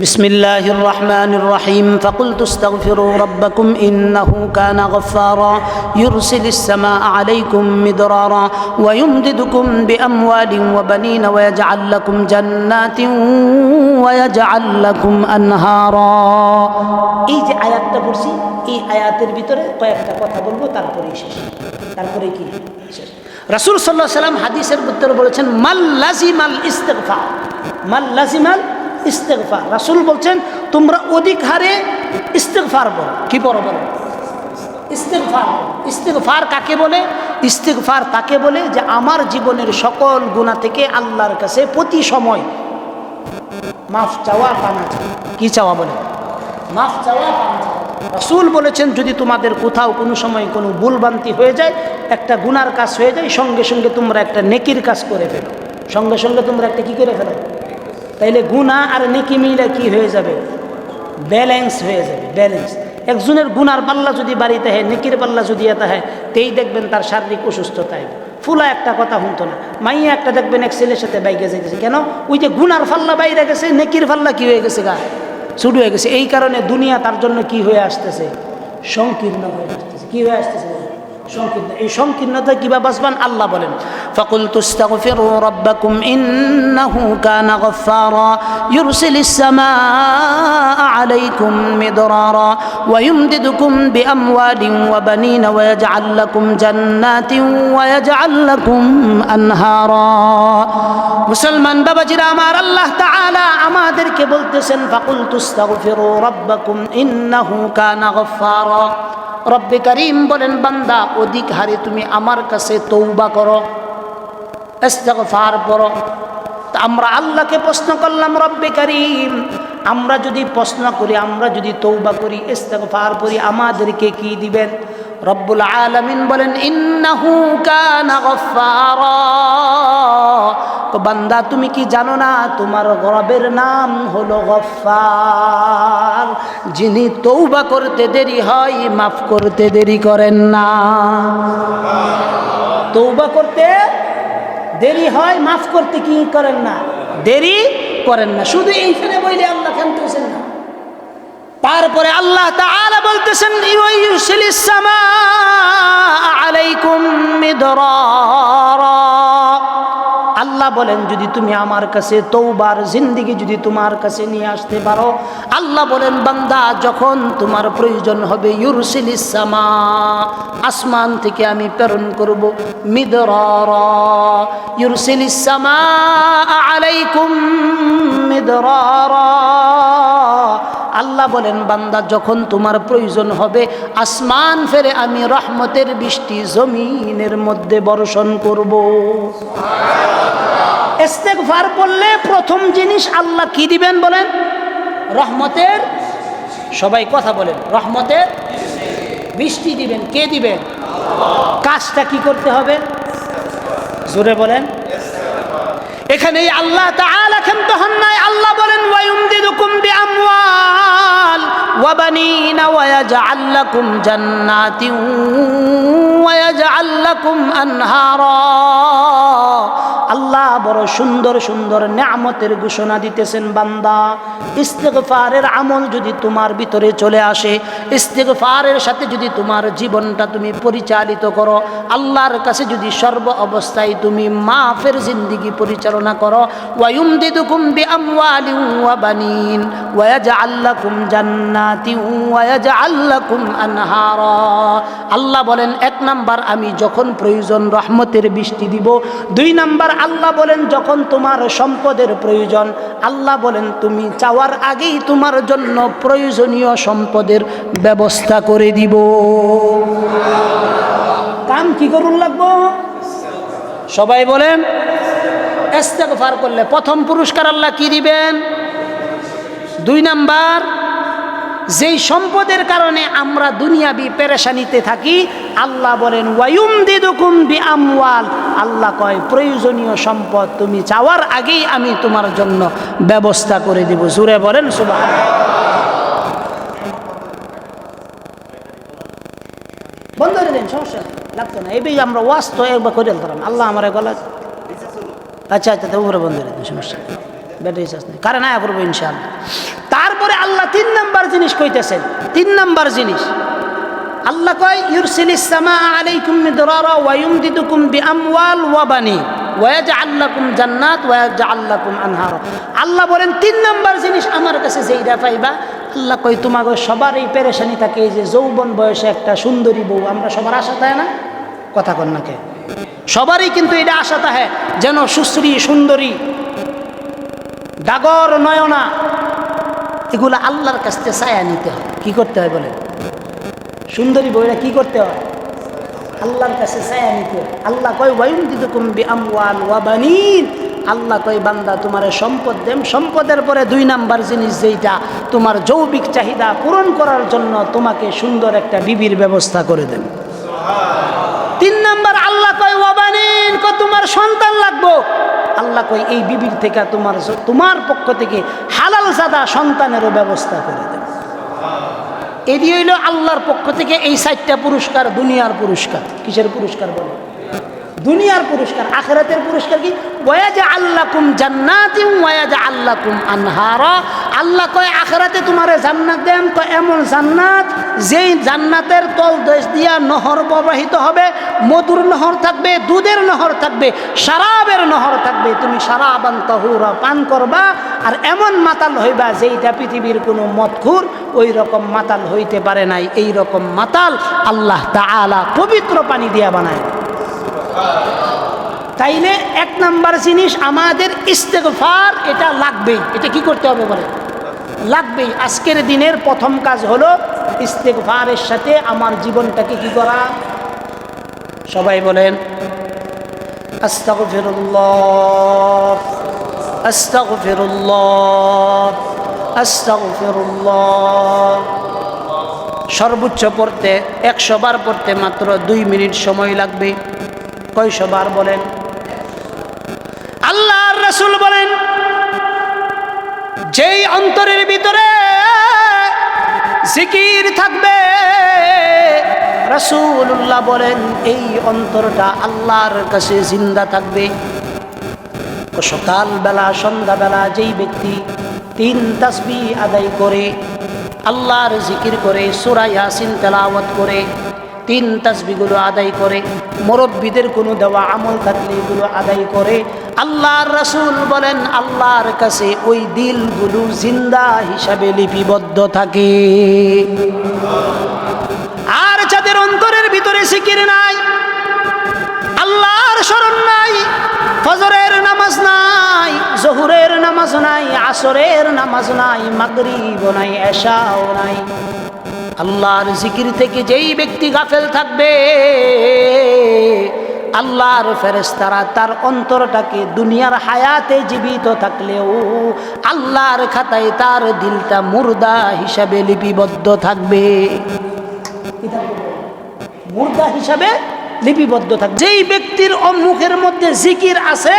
بسم الله الرحمن الرحيم فقلت استغفروا ربكم إنه كان غفارا يرسل السماء عليكم مدرارا ويمددكم بأموال وبنين ويجعل لكم جنات ويجعل لكم أنهارا এই যে আয়াতটা পড়ছি এই আয়াতের ভিতরে কয়েকটা কথা বলবো তারপরেই শেষ তারপরে কি শেষ রাসূল সাল্লাল্লাহু আলাইহি ওয়াসাল্লাম হাদিসের ভিতরে বলেছেন মাল লাজিমাল ইস্তেগফার রাসূল বলছেন তোমরা অধিক হারে ইস্তেগফার বলো কি বলো ইস্তেগফার কাকে বলে ইস্তেগফার তাকে বলে যে আমার জীবনের সকল গুনাহ থেকে আল্লাহর কাছে প্রতি সময় মাফ চাওয়া পানা চাওয়া কি চাওয়া বলে মাফ চাওয়া পানা চাওয়া রাসূল বলেছেন যদি তোমাদের কোথাও কোনো সময় কোনো ভুলভ্রান্তি হয়ে যায় একটা গুনার কাজ হয়ে যায় সঙ্গে সঙ্গে তোমরা একটা নেকির কাজ করে ফেলো সঙ্গে সঙ্গে তোমরা একটা কি করে ফেলো তাইলে গুনাহ আর নেকি মিলে কি হয়ে যাবে ব্যালেন্স হয়ে যাবে ব্যালেন্স একজনের গুনার পাল্লা যদি বাড়িতে হয় নেকির পাল্লা যদি এটা হয় তেই দেখবেন তার শারীরিক অসুস্থতায় ফুলা একটা কথা শুনতো না মাইয়া একটা দেখবেন এক ছেলের সাথে বাইকে যাইতেছে কেন ওই যে গুনার পাল্লা বাইরে গেছে নেকির পাল্লা কি হয়ে গেছে গা ছুট হয়ে গেছে এই কারণে দুনিয়া তার জন্য কি হয়ে আসতেছে সংকীর্ণ হয়ে আসতেছে কি হয়ে আসতেছে সংকীর্ণ এই সংকীর্ণতা কিভাবে বাঁচবেন আল্লাহ বলেন فقلت استغفروا ربكم إنه كان غفارا يرسل السماء عليكم مدرارا ويمددكم بأموال وبنين ويجعل لكم جنات ويجعل لكم أنهارا মুসলমান বাবাজিরা আমার আল্লাহ তাআলা আমাদেরকে বলতেছেন ফাকুলতু ইস্তাগফিরু রাব্বাকুম ইন্নাহু কানা গফফারা রব্বে করিম বলেন বান্দা অধিক হারে তুমি আমার কাছে তওবা করো ইস্তিগফার করো তা আমরা আল্লাহকে প্রশ্ন করলাম রব্বে করিম আমরা যদি প্রশ্ন করি আমরা যদি তওবা করি ইস্তিগফার করি আমাদেরকে কি দিবেন রব্বুল আলামিন বলেন ইন্নাহু কানা গফফারা বান্দা তুমি কি জানো না তোমার রবের নাম হলো গফফার যিনি তওবা করতে দেরি হয় মাফ করতে দেরি করেন না তওবা করতে দেরি হয় মাফ করতে কি করেন না দেরি করেন না শুধু এইখানে বইলে আল্লাহ কাঁদতেছেন না তারপরে আল্লাহ তাআলা বলতেছেন ইউরসিলিস সামাআ আলাইকুম মিদরারা আল্লাহ বলেন যদি তুমি আমার কাছে তওবার জিন্দেগি যদি তোমার কাছে নিয়ে আসতে পারো আল্লাহ বলেন বান্দা যখন তোমার প্রয়োজন হবে ইউরসিলিস সামা আসমান থেকে আমি প্রেরণ করব মিদরারা ইউরসিলিস সামা আলাইকুম মিদরারা আল্লাহ বলেন বান্দা যখন তোমার প্রয়োজন হবে আসমান ফেরে আমি রহমতের বৃষ্টি জমিনের মধ্যে বর্ষণ করব ইস্তেগফার করলে প্রথম জিনিস আল্লাহ কি দিবেন বলেন রহমতের সবাই কথা বলেন রহমতের বৃষ্টি দিবেন কে দিবেন কাজটা কি করতে হবে জোরে বলেন এখানেই আল্লাহ তাআলা ক্ষান্ত হন নাই আল্লাহ বলেন ওয়ায়ুমদিদুকুম বিআমওয়াল ওয়া বানিনা ওয়া ইয়াজআল লাকুম জান্নাতিন ওয়া ইয়াজআল লাকুম আনহারা আল্লাহ বড় সুন্দর সুন্দর নিয়ামতের ঘোষণা দিতেছেন বান্দা ইস্তিগফারের আমল যদি তোমার ভিতরে চলে আসে ইস্তিগফারের সাথে যদি তোমার জীবনটা তুমি পরিচালিত করো আল্লাহর কাছে যদি সর্ব অবস্থায় তুমি মাফের জিন্দেগি পরিচালনা করো ওয়ায়ুমদিদুকুম বিআমওয়ালিন ওয়া বানিন ওয়া ইয়াজআল লাকুম জান্নাতিন ওয়া ইয়াজআল লাকুম আনহারা আল্লাহ বলেন এক নাম্বার আমি যখন প্রয়োজন রহমতের বৃষ্টি দিব দুই নাম্বার আল্লাহ বলেন যখন তোমার সম্পদের প্রয়োজন আল্লাহ বলেন তুমি চাওয়ার আগেই তোমার জন্য প্রয়োজনীয় সম্পদের ব্যবস্থা করে দিব কাম কি করুন লাগবো সবাই বলেন ইস্তেগফার করলে প্রথম পুরস্কার আল্লাহ কি দিবেন দুই নাম্বার যেই সম্পদের কারণে আমরা দুনিয়াবি পেরেশানিতে থাকি আল্লাহ বলেন ওয়ায়ুমদিদুকুম বিআমওয়াল আল্লাহ কয় প্রয়োজনীয় সম্পদ তুমি চাওয়ার আগেই আমি তোমার জন্য ব্যবস্থা করে দিব জোরে বলেন সুবহানাল্লাহ বন্ধ করে দেন সমস্যা লাগতো না এই আমরা ওয়াজ তো একবার করে দিলাম আল্লাহ আমার গলা আচ্ছা আচ্ছা উপরে বন্ধ করে দেন সমস্যা ব্যাটারি চার্জ নেই কারণ আয়া করবো ইনশাআল্লাহ তারপরে আল্লাহ 3 নাম্বার জিনিস কইতেছেন। 3 নাম্বার জিনিস আল্লাহ কয় ইউরসিলিস সামা আলাইকুম মিদরারা ওয়া ইউমদিদুকুম বিআমওয়াল ওয়া বানিন ওয়া ইয়াজআল লাকুম জান্নাত ওয়া ইয়াজআল লাকুম আনহারা। আল্লাহ বলেন 3 নাম্বার জিনিস আমার কাছে যেইটা পাইবা, আল্লাহ কয় তোমাকে সবারই পেরেশানি থাকে এই যে যৌবন বয়সে একটা সুন্দরী বউ, আমরা সবার আশা থাকে না? কথা কন নাকি? সবারই কিন্তু এটা আশা থাকে যেন সুশ্রী সুন্দরী ডাগর নয়না, এগুলো আল্লাহর কাছ থেকে ছায়া নিতে হয়। কি করতে হয় বলেন? সুন্দরী বউরা কি করতে হয়? আল্লাহর কাছে ছায়া নিতে হয়। আল্লাহ কয় ওয়ায়ুমদিদুকুম বিআমওয়াল ওয়া বানিন, আল্লাহ কয় বান্দা তোমারে সম্পদ দেম, সম্পদের পরে 2 নাম্বার জিনিস যেটা তোমার যৌবিক চাহিদা পূরণ করার জন্য তোমাকে সুন্দর একটা বিবির ব্যবস্থা করে দেন। 3 নাম্বার আল্লাহ কয় ওয়া বানিন, কয় তোমার সন্তান লাগবো, আল্লাহ কয় এই বিবির থেকে তোমার পক্ষ থেকে হালাল জাদা সন্তানেরও ব্যবস্থা করে দেন। এটি হইল আল্লাহর পক্ষ থেকে এই 4টা পুরস্কার, দুনিয়ার পুরস্কার। কিসের পুরস্কার বলে? দুনিয়ার পুরস্কার। আখিরাতের পুরস্কার কি? ওয়ায়াজআল লাকুম জান্নাতিন ওয়ায়াজআল লাকুম আনহারা। আল্লাহ কয় আখিরাতে তোমারে জান্নাত দেন, তো এমন জান্নাত যেই জান্নাতের তলদেশ দিয়া নহর প্রবাহিত হবে, মধুর নহর থাকবে, দুধের নহর থাকবে, শরাবের নহর থাকবে। তুমি শরাবান তাহুরা পান করবা আর এমন মাতাল হইবা যেইটা পৃথিবীর কোনো মদখুর ওই রকম মাতাল হইতে পারে নাই। এই রকম মাতাল আল্লাহ তাআলা পবিত্র পানি দিয়া বানায়। তাইলে 1 নাম্বার জিনিস আমাদের ইস্তেগফার, এটা লাগবেই। এটা কি করতে হবে বলে? লাগবেই। আজকের দিনের প্রথম কাজ হলো ইস্তেগফারের সাথে আমার জীবনটাকে কি করা? সবাই বলেন আস্তাগফিরুল্লাহ আস্তাগফিরুল্লাহ আস্তাগফিরুল্লাহ। সর্বোচ্চ পড়তে 100 বার পড়তে মাত্র 2 মিনিট সময় লাগবে। কয়শো বার বলেন? আল্লাহর রাসূল বলেন যেই অন্তরের ভিতরে জিকির থাকবে, রাসূলুল্লাহ বলেন এই অন্তরটা আল্লাহর কাছে জিন্দা থাকবে। সকালবেলা সন্ধ্যাবেলা যেই ব্যক্তি 3 তাসবিহ আদায় করে, আল্লাহর জিকির করে, সূরা ইয়াসিন তেলাওয়াত করে, 3 তাসবিহগুলো আদায় করে, মুরব্বিদের কোনো দেওয়া আমল থাকলে এগুলো আদায় করে, আল্লাহর রাসূল বলেন আল্লাহর কাছে ওই দিলগুলো জিন্দা হিসাবে লিপিবদ্ধ থাকে। আর যাদের অন্তরের ভিতরে জিকির নাই, আল্লাহর স্মরণ নাই, ফজরের নামাজ নাই, জোহরের নামাজ নাই, আসরের নামাজ নাই, মাগরিবও নাই, এশাও নাই, আল্লাহর জিকির থেকে যেই ব্যক্তি গাফেল থাকবে, আল্লাহর ফেরেশতারা তার অন্তরটাকে দুনিয়ার হায়াতে জীবিত থাকলেও আল্লাহর খাতায় তার দিলটা মুর্দা হিসাবে লিপিবদ্ধ থাকবে। মুর্দা হিসাবে লিপিবদ্ধ থাকবে। যেই ব্যক্তির মুখের মধ্যে জিকির আছে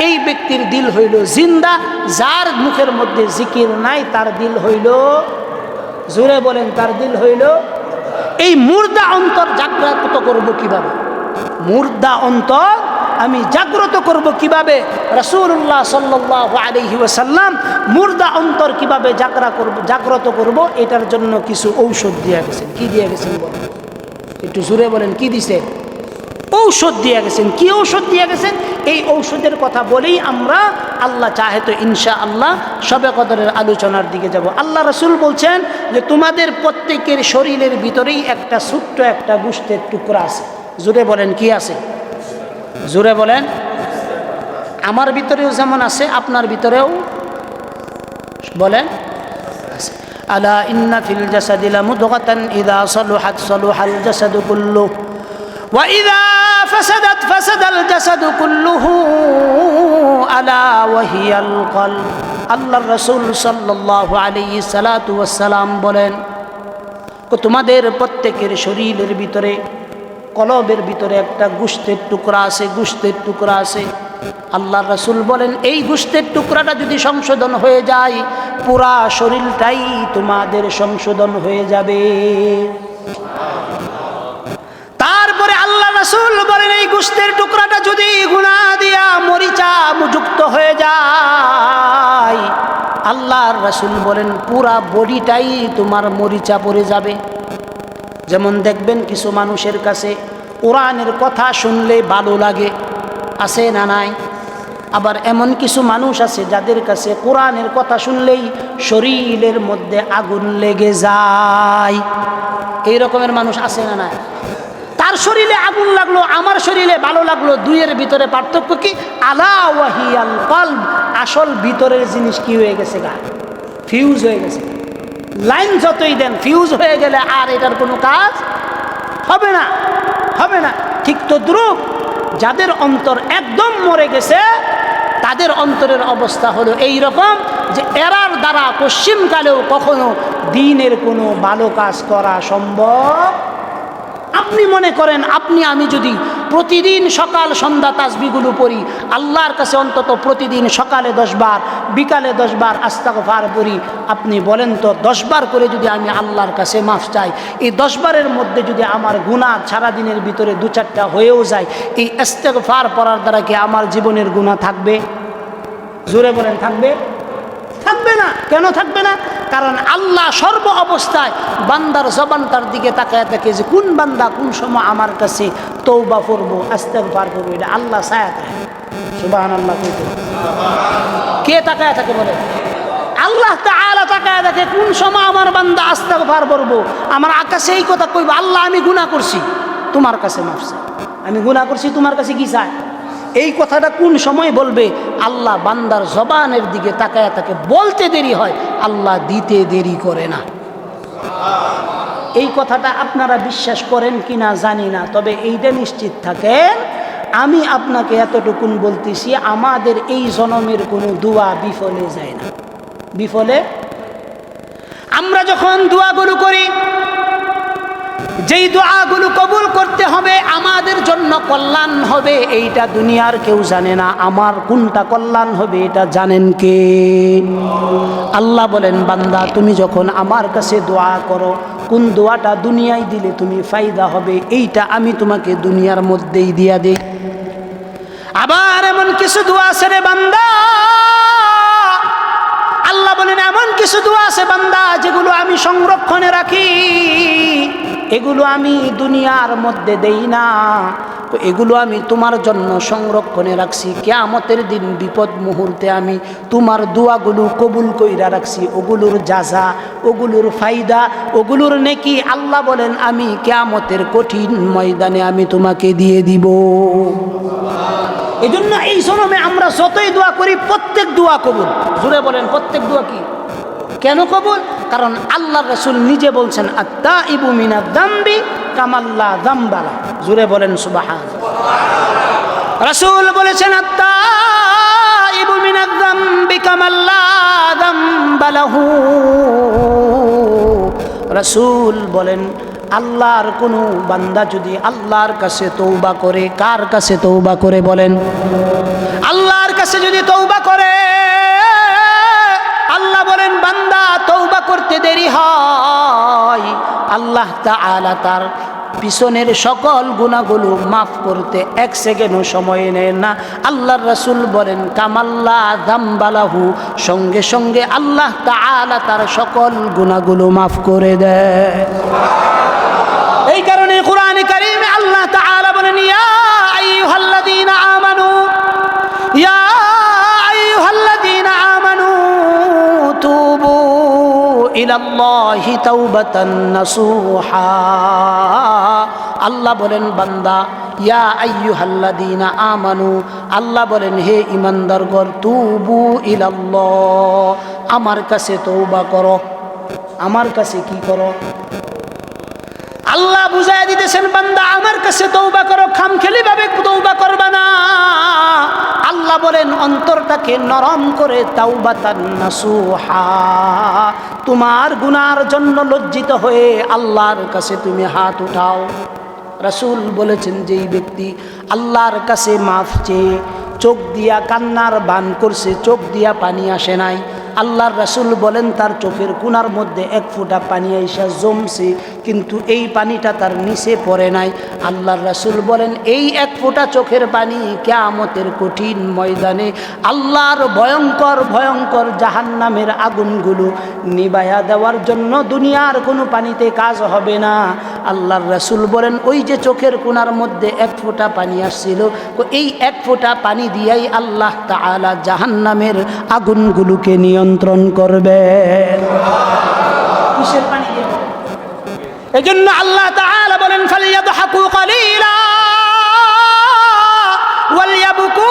এই ব্যক্তির দিল হইল জিন্দা, যার মুখের মধ্যে জিকির নাই তার দিল হইল, জোরে বলেন, তার দিল হইল। এই মুর্দা অন্তর জাগ্রত করব কিভাবে? মুর্দা অন্তর আমি জাগ্রত করব কিভাবে? রাসূলুল্লাহ সাল্লাল্লাহু আলাইহি ওয়াসাল্লাম মুর্দা অন্তর কিভাবে জাগ্রত করব এটার জন্য কিছু ঔষধ দিয়ে গেছেন। কি দিয়ে গেছেন বলেন? একটু জোরে বলেন, কি দিছে? ঔষধ দিয়ে গেছেন। কি ঔষধ দিয়ে গেছেন? এই ঔষধের কথা বলেই আমরা আল্লাহ চাহে তো ইনশাআল্লাহ শবে কদরের আলোচনার দিকে যাব। আল্লাহ রাসূল বলছেন যে তোমাদের প্রত্যেকের শরীরের ভিতরেই একটা ছোট্ট একটা গোশতের টুকরা আছে। জোরে বলেন, কি আছে? জোরে বলেন। আমার ভিতরেও যেমন আছে আপনার ভিতরেও বলেন আছে। আলা ইন্না ফিল জাসাদি লামুদগাতান ইযা সালুহাত সালুহাল জাসাদু কুল্লুহু ওয়া ইযা ফাসাদাত ফাসাদাল জাসাদু কুল্লুহু আলা ওয়া হিয়াল কলব। আল্লাহর রাসূল সাল্লাল্লাহু আলাইহি সাল্লাতু ওয়াস সালাম বলেন তোমাদের প্রত্যেকের শরীরের ভিতরে কলবের ভিতরে একটা গোশতের টুকরা আছে, গোশতের টুকরা আছে। আল্লাহর রাসূল বলেন এই গোশতের টুকরাটা যদি সংশোধন হয়ে যায় পুরা শরীরটাই তোমাদের সংশোধন হয়ে যাবে। তারপরে আল্লাহ রাসূল বলেন এই গোশতের টুকরাটা যদি গুনাহ দিয়া মরিচা যুক্ত হয়ে যায় আল্লাহর রাসূল বলেন পুরা বডিটাই তোমার মরিচা পড়ে যাবে। যেমন দেখবেন কিছু মানুষের কাছে কোরআনের কথা শুনলে ভালো লাগে, আছে না নাই? আবার এমন কিছু মানুষ আছে যাদের কাছে কোরআনের কথা শুনলেই শরীরের মধ্যে আগুন লেগে যায়। এই রকমের মানুষ আছে না নাই? তার শরীরে আগুন লাগলো, আমার শরীরে ভালো লাগলো, দুইয়ের ভিতরে পার্থক্য কি? আলা ওয়াহিয়াল কলব, আসল ভিতরের জিনিস কি হয়ে গেছে? গা ফিউজ হয়ে গেছে। লাইন যতই দেন ফিউজ হয়ে গেলে আর এটার কোনো কাজ হবে না, হবে না। ঠিক তদ্রূপ যাদের অন্তর একদম মরে গেছে তাদের অন্তরের অবস্থা হলো এই রকম যে এরার দ্বারা পশ্চিমকালেও কখনো দ্বীনের কোনো ভালো কাজ করা সম্ভব। আপনি মনে করেন আপনি আমি যদি প্রতিদিন সকাল সন্ধ্যা তাসবিহগুলো পড়ি, আল্লাহর কাছে অন্তত প্রতিদিন সকালে 10 বার বিকালে 10 বার আস্তাগফার পড়ি, আপনি বলেন তো 10 বার করে যদি আমি আল্লাহর কাছে মাফ চাই, এই 10 বারের মধ্যে যদি আমার গুনাহ সারাদিনের ভিতরে 2-4টা হয়েও যায়, এই ইস্তেগফার পড়ার দ্বারা কি আমার জীবনের গুনাহ থাকবে? জোরে বলেন, থাকবে? থাকবে না। কেন থাকবে না? কারণ আল্লাহ সর্ব অবস্থায় বান্দার জবানটার দিকে তাকায় থাকে যে কোন বান্দা কোন সময় আমার কাছে তওবা করবো, ইস্তেগফার করবো, এটা আল্লাহ চায় থাকে। সুবহানাল্লাহ। কে তাকায় থাকে বলে? আল্লাহ তাআলা তাকায় থাকে কোন সময় আমার বান্দা ইস্তেগফার করবো, আমার আকাশে এই কথা কইব, আল্লাহ আমি গুনাহ করছি তোমার কাছে মাফ চাই, আমি গুনাহ করছি তোমার কাছে কি চাই। এই কথাটা কোন সময় বলবে? আল্লাহ বান্দার জবানের দিকে তাকায় তাকে বলতে দেরি হয়, আল্লাহ দিতে দেরি করে না। এই কথাটা আপনারা বিশ্বাস করেন কিনা জানি না, তবে এইটা নিশ্চিত থাকেন আমি আপনাকে এতটুকুন বলতেছি, আমাদের এই জনমের কোনো দোয়া বিফলে যায় না। বিফলে আমরা যখন দোয়াগুলো করি, যেই দোয়াগুলো কবুল করতে হবে, আমাদের জন্য কল্যাণ হবে, এইটা দুনিয়ার কেউ জানে না। আমার কোনটা কল্যাণ হবে এটা জানেন কে? আল্লাহ বলেন, বান্দা তুমি যখন আমার কাছে দোয়া করো, কোন দোয়াটা দুনিয়ায় দিলে তুমি ফায়দা হবে এইটা আমি তোমাকে দুনিয়ার মধ্যেই দিয়া দিই। আবার এমন কিছু দোয়া আছে রে বান্দা, আল্লাহ বলেন এমন কিছু দোয়া আছে বান্দা যেগুলো আমি সংরক্ষণে রাখি, এগুলো আমি দুনিয়ার মধ্যে দেই না, এগুলো আমি তোমার জন্য সংরক্ষণে রাখছি। কিয়ামতের দিন বিপদ মুহূর্তে আমি তোমার দোয়াগুলো কবুল কইরা রাখছি, ওগুলোর জাযা, ওগুলোর ফায়দা, ওগুলোর নেকি আল্লাহ বলেন আমি কিয়ামতের কঠিন ময়দানে আমি তোমাকে দিয়ে দিব। এই জন্য এই জন্মে আমরা যতই দোয়া করি প্রত্যেক দোয়া কবুল। জোরে বলেন, প্রত্যেক দোয়া কি? কেন কবুল? কারণ আল্লাহর রাসূল নিজে বলছেন আত-তাইবু মিনাদ যামবি কামাল্লা যামবালা। জোরে বলেন সুবহানাল্লাহ। রাসূল বলেছেন আত-তাইবু মিনাদ যামবি কামাল্লা যামবালাহু। রাসূল বলেন আল্লাহর কোনো বান্দা যদি আল্লাহর কাছে তওবা করে, কার কাছে তওবা করে বলেন? আল্লাহর কাছে যদি তওবা করে, আল্লাহ বলেন বান্দা তওবা করতে দেরি হয়, আল্লাহ তাআলা তার পিছনের সকল গুনাহগুলো মাফ করতে 1 সেকেন্ডও সময় নেয় না। আল্লাহর রাসূল বলেন কামাল্লা যামবালাহু, সঙ্গে সঙ্গে আল্লাহ তাআলা তার সকল গুনাহগুলো মাফ করে দেয়। এই কারণে কোরআনে কারীমে আল্লাহ তাআলা বলেন ইয়া আইয়ুহাল্লাযীনা আমানু, ইয়া আইয়ুহাল্লাযীনা আমানু তুবু ইলাল্লাহি তাওবাতান নাসুহা। আল্লাহ বলেন বান্দা ইয়া আইয়ুহাল্লাযীনা আমানু, আল্লাহ বলেন হে ঈমানদারগণ, তুবু ইলাল্লাহ, আমার কাছে তওবা করো। আমার কাছে কি করো? আল্লাহ বুঝায় দিতেছেন বান্দা আমার কাছে তওবা করো, খামখেলি ভাবে তওবা করবা না। আল্লাহ বলেন অন্তরটাকে নরম করে তাওবাতান নাসুহা, তোমার গুনার জন্য লজ্জিত হয়ে আল্লাহর কাছে তুমি হাত উঠাও। রাসূল বলেছেন যেই ব্যক্তি আল্লাহর কাছে মাফ চেয়ে চোখ দিয়া কান্নার বান করছে, চোখ দিয়া পানি আসে নাই, আল্লাহর রাসূল বলেন তার চোখের কোণার মধ্যে এক ফোঁটা পানি আইসা জমছে, কিন্তু এই পানিটা তার নিচে পড়ে নাই। আল্লাহর রাসূল বলেন এই এক ফোঁটা চোখের পানি কিয়ামতের কঠিন ময়দানে আল্লাহর ভয়ঙ্কর ভয়ঙ্কর জাহান্নামের আগুনগুলো নিভায়া দেওয়ার জন্য দুনিয়ার কোনো পানিতে কাজ হবে না। আল্লাহর রাসূল বলেন ওই যে চোখের কোণার মধ্যে এক ফোঁটা পানি আসছিল, এই এক ফোঁটা পানি দিয়াই আল্লাহ তাআলা জাহান্নামের আগুনগুলোকে নিয়ন্ত্রণ করবেন। কিসের পানি দিয়ে? এজন্য আল্লাহ তাআলা বলেন ফালিয়াদহাকু কালীলা ওয়ালইয়াবকু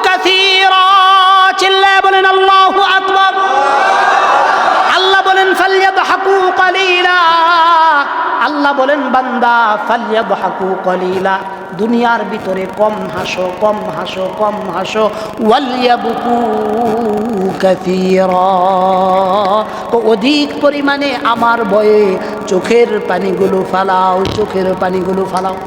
কাসীরা। চিল্লায়ে বলেন আল্লাহু আকবার। আল্লাহ বলেন ফালিয়াদহাকু কালীলা, আল্লাহ বলেন বান্দা ফালিয়াদহাকু কালীলা, দুনিয়ার ভিতরে কম হাসো কম হাসো কম হাসো, ওয়ালইয়াবকু কাসীরা, অধিক পরিমাণে আমার ভয়ে চোখের পানিগুলো ফালাও, চোখের পানিগুলো ফালাও।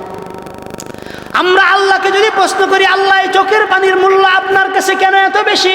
আমরা আল্লাহকে যদি প্রশ্ন করি আল্লাহ এই চোখের পানির মূল্য আপনার কাছে কেন এত বেশি?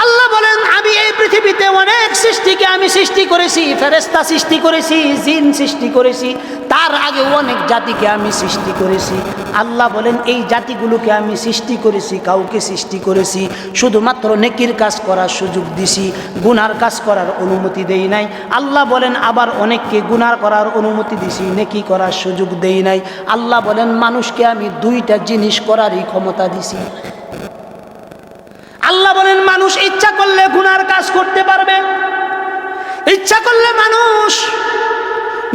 আল্লাহ বলেন আমি এই পৃথিবীতে অনেক সৃষ্টিকে আমি সৃষ্টি করেছি, ফেরেশতা সৃষ্টি করেছি, জিন সৃষ্টি করেছি, তার আগে অনেক জাতিকে আমি সৃষ্টি করেছি। আল্লাহ বলেন এই জাতিগুলোকে আমি সৃষ্টি করেছি, কাউকে সৃষ্টি করেছি শুধুমাত্র নেকির কাজ করার সুযোগ দিছি, গুনার কাজ করার অনুমতি দেই নাই। আল্লাহ বলেন আবার অনেককে গুনার করার অনুমতি দিছি, নেকি করার সুযোগ দেই নাই। আল্লাহ বলেন মানুষকে আমি দুইটা জিনিস করারই ক্ষমতা দিছি। আল্লাহ বলেন মানুষ ইচ্ছা করলে গুনার কাজ করতে পারবে, ইচ্ছা করলে মানুষ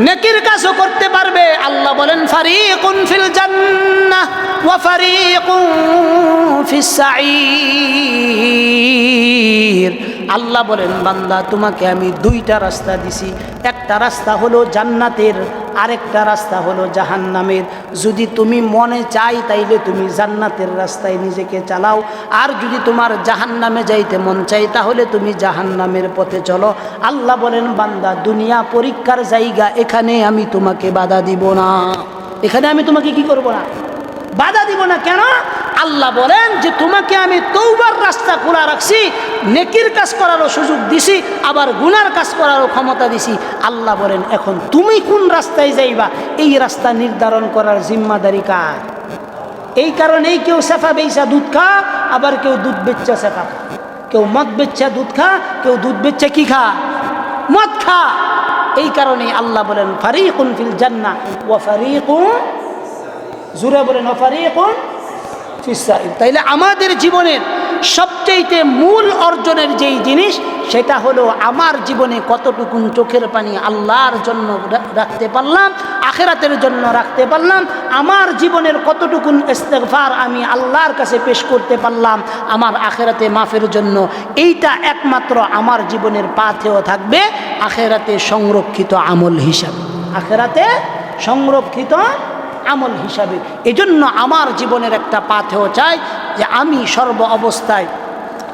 নেকির কাজও করতে পারবে। আল্লাহ বলেন ফারিকুন ফিল জান্নাহ ওয়া ফারিকুন ফিস সাঈর। আল্লাহ বলেন বান্দা তোমাকে আমি দুইটা রাস্তা দিছি, একটা রাস্তা হলো জান্নাতের, আরেকটা রাস্তা হলো জাহান্নামের। যদি তুমি মনে চাই তাইলে তুমি জান্নাতের রাস্তায় নিজেকে চালাও, আর যদি তোমার জাহান্নামে যাইতে মন চাই তাহলে তুমি জাহান্নামের পথে চলো। আল্লাহ বলেন বান্দা দুনিয়া পরীক্ষার জায়গা, এখানে আমি তোমাকে বাধা দিব না, এখানে আমি তোমাকে কি করব না, বাধা দিব না। কেন? আল্লাহ বলেন যে তোমাকে আমি তওবার রাস্তা খোলা রাখছি, নেকির কাজ করারও সুযোগ দিছি, আবার গুনার কাজ করারও ক্ষমতা দিছি। আল্লাহ বলেন এখন তুমি কোন রাস্তায় যাইবা এই রাস্তা নির্ধারণ করার জিম্মাদারি কার? এই কারণেই কেউ সেফা বেচা দুধ খা, আবার কেউ দুধ বেচা সেফা খা, কেউ মদ বেচা দুধ খা, কেউ দুধ বেচা কি খা, মদ খা। এই কারণেই আল্লাহ বলেন ফারিকুন ফিল জান্নাহ ওয়া ফারিকুন, জোরে বলেন ওয়া ফারিকুন ফিস সাঈর। তাইলে আমাদের জীবনের সবচেয়ে মূল অর্জনের যেই জিনিস সেটা হলো আমার জীবনে কতটুকুন চোখের পানি আল্লাহর জন্য রাখতে পারলাম, আখিরাতের জন্য রাখতে পারলাম, আমার জীবনের কতটুকুন ইস্তেগফার আমি আল্লাহর কাছে পেশ করতে পারলাম আমার আখিরাতে মাফের জন্য। এইটা একমাত্র আমার জীবনের পাথেও থাকবে আখিরাতে সংরক্ষিত আমল হিসাবে, আখিরাতে সংরক্ষিত আমল হিসাবে। এজন্য আমার জীবনের একটা পাথেও চাই যে আমি সর্ব অবস্থায়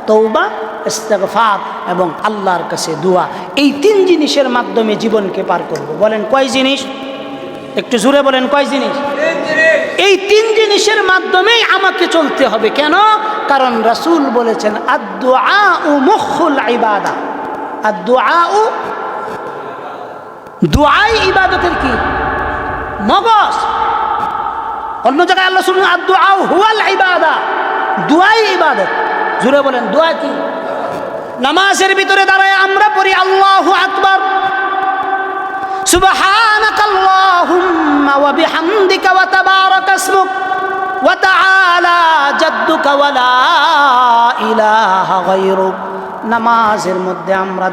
তওবা, ইস্তেগফার এবং আল্লাহর কাছে দোয়া, এই তিন জিনিসের মাধ্যমে জীবনকে পার করব। বলেন কয় জিনিস? একটু জোরে বলেন কয় জিনিস? এই তিন জিনিসের মাধ্যমেই আমাকে চলতে হবে। কেন? কারণ রাসূল বলেছেন আদ-দুআউ মুখুল ইবাদা, আদ-দুআউ, দুআই ইবাদতের কি মগজ। অন্য জায়গায় আল্লাহ শুনুন আদ-দুআউ হুয়াল ইবাদা, দুআই ইবাদত। জোরে বলেন দোয়া কি? নামাজের ভিতরে দাঁড়ায় আমরা পড়ি আল্লাহু আকবার, সুবহানাকাল্লাহুম্মা ওয়া বিহামদিকা ওয়া তাবারাকা ইসমুক ওয়া তাআলা জাদ্দুকা ওয়া লা ইলাহা গায়রুক। নামাজের মধ্যে আমরা